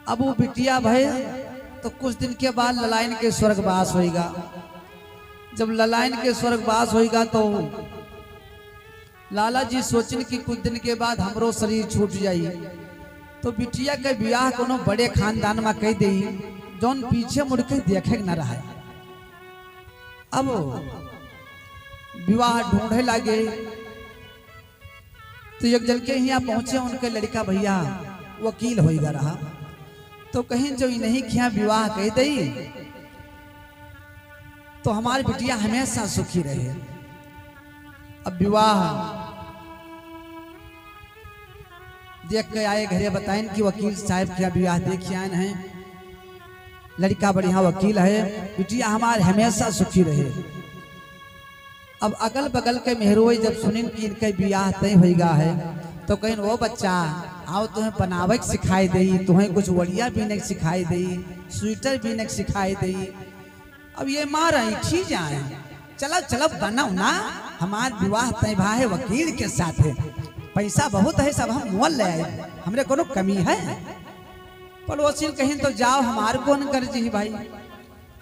अब वो बिटिया भय तो कुछ दिन के बाद ललायन के स्वर्गवास होएगा। जब ललायन के स्वर्गवास होएगा तो लाला जी सोचन कि कुछ दिन के बाद हमरो शरीर छूट जाई तो बिटिया के ब्याह कोनो बड़े खानदान में कह दी जौन पीछे मुड़ के देखे न रहा। अब विवाह ढूंढे लगे तो एक जन के यहाँ पहुंचे, उनके लड़का भैया वकील होएगा रहा तो कहीं जो नहीं किया विवाह कह दई तो हमारी बिटिया हमेशा सुखी रहे। अब विवाह देख के आए घरे बताएं कि वकील साहब क्या विवाह देख आए हैं, लड़का बढ़िया वकील है, बिटिया हमारे हमेशा सुखी रहे। अब अगल बगल के मेहरोई जब सुनिन कि इनके विवाह तय होगा है तो कहीं वो बच्चा आओ तुम्हें बनावक सिखाई दई, तुम्हें कुछ वड़िया भी नहीं सिखाई दई, स्वेटर भी नहीं सिखाई दई। अब ये मार ऐठी जाए, चलो चलो बनाओ ना, हमार विवाह तय भा है वकील के साथ है, पैसा बहुत है, सब हम मोल ले आए, हमरे कोनो कमी है। पड़ोसी कहीं तो जाओ हमारे को न कर जी भाई।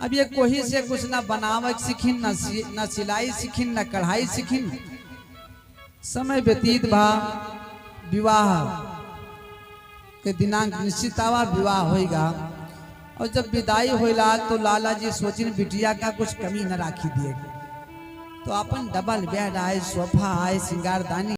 अब ये कोई से कुछ ना बनावक सीखिन, ना सिलाई सीखिन, ना कढ़ाई सीखिन। समय व्यतीत भा, विवाह के दिनांक निश्चित आवा, विवाह होएगा। और जब विदाई होइला तो लाला जी सोचिन बिटिया का कुछ कमी न राखी दिए तो अपन डबल बेड आए, सोफा आए, सिंगारदानी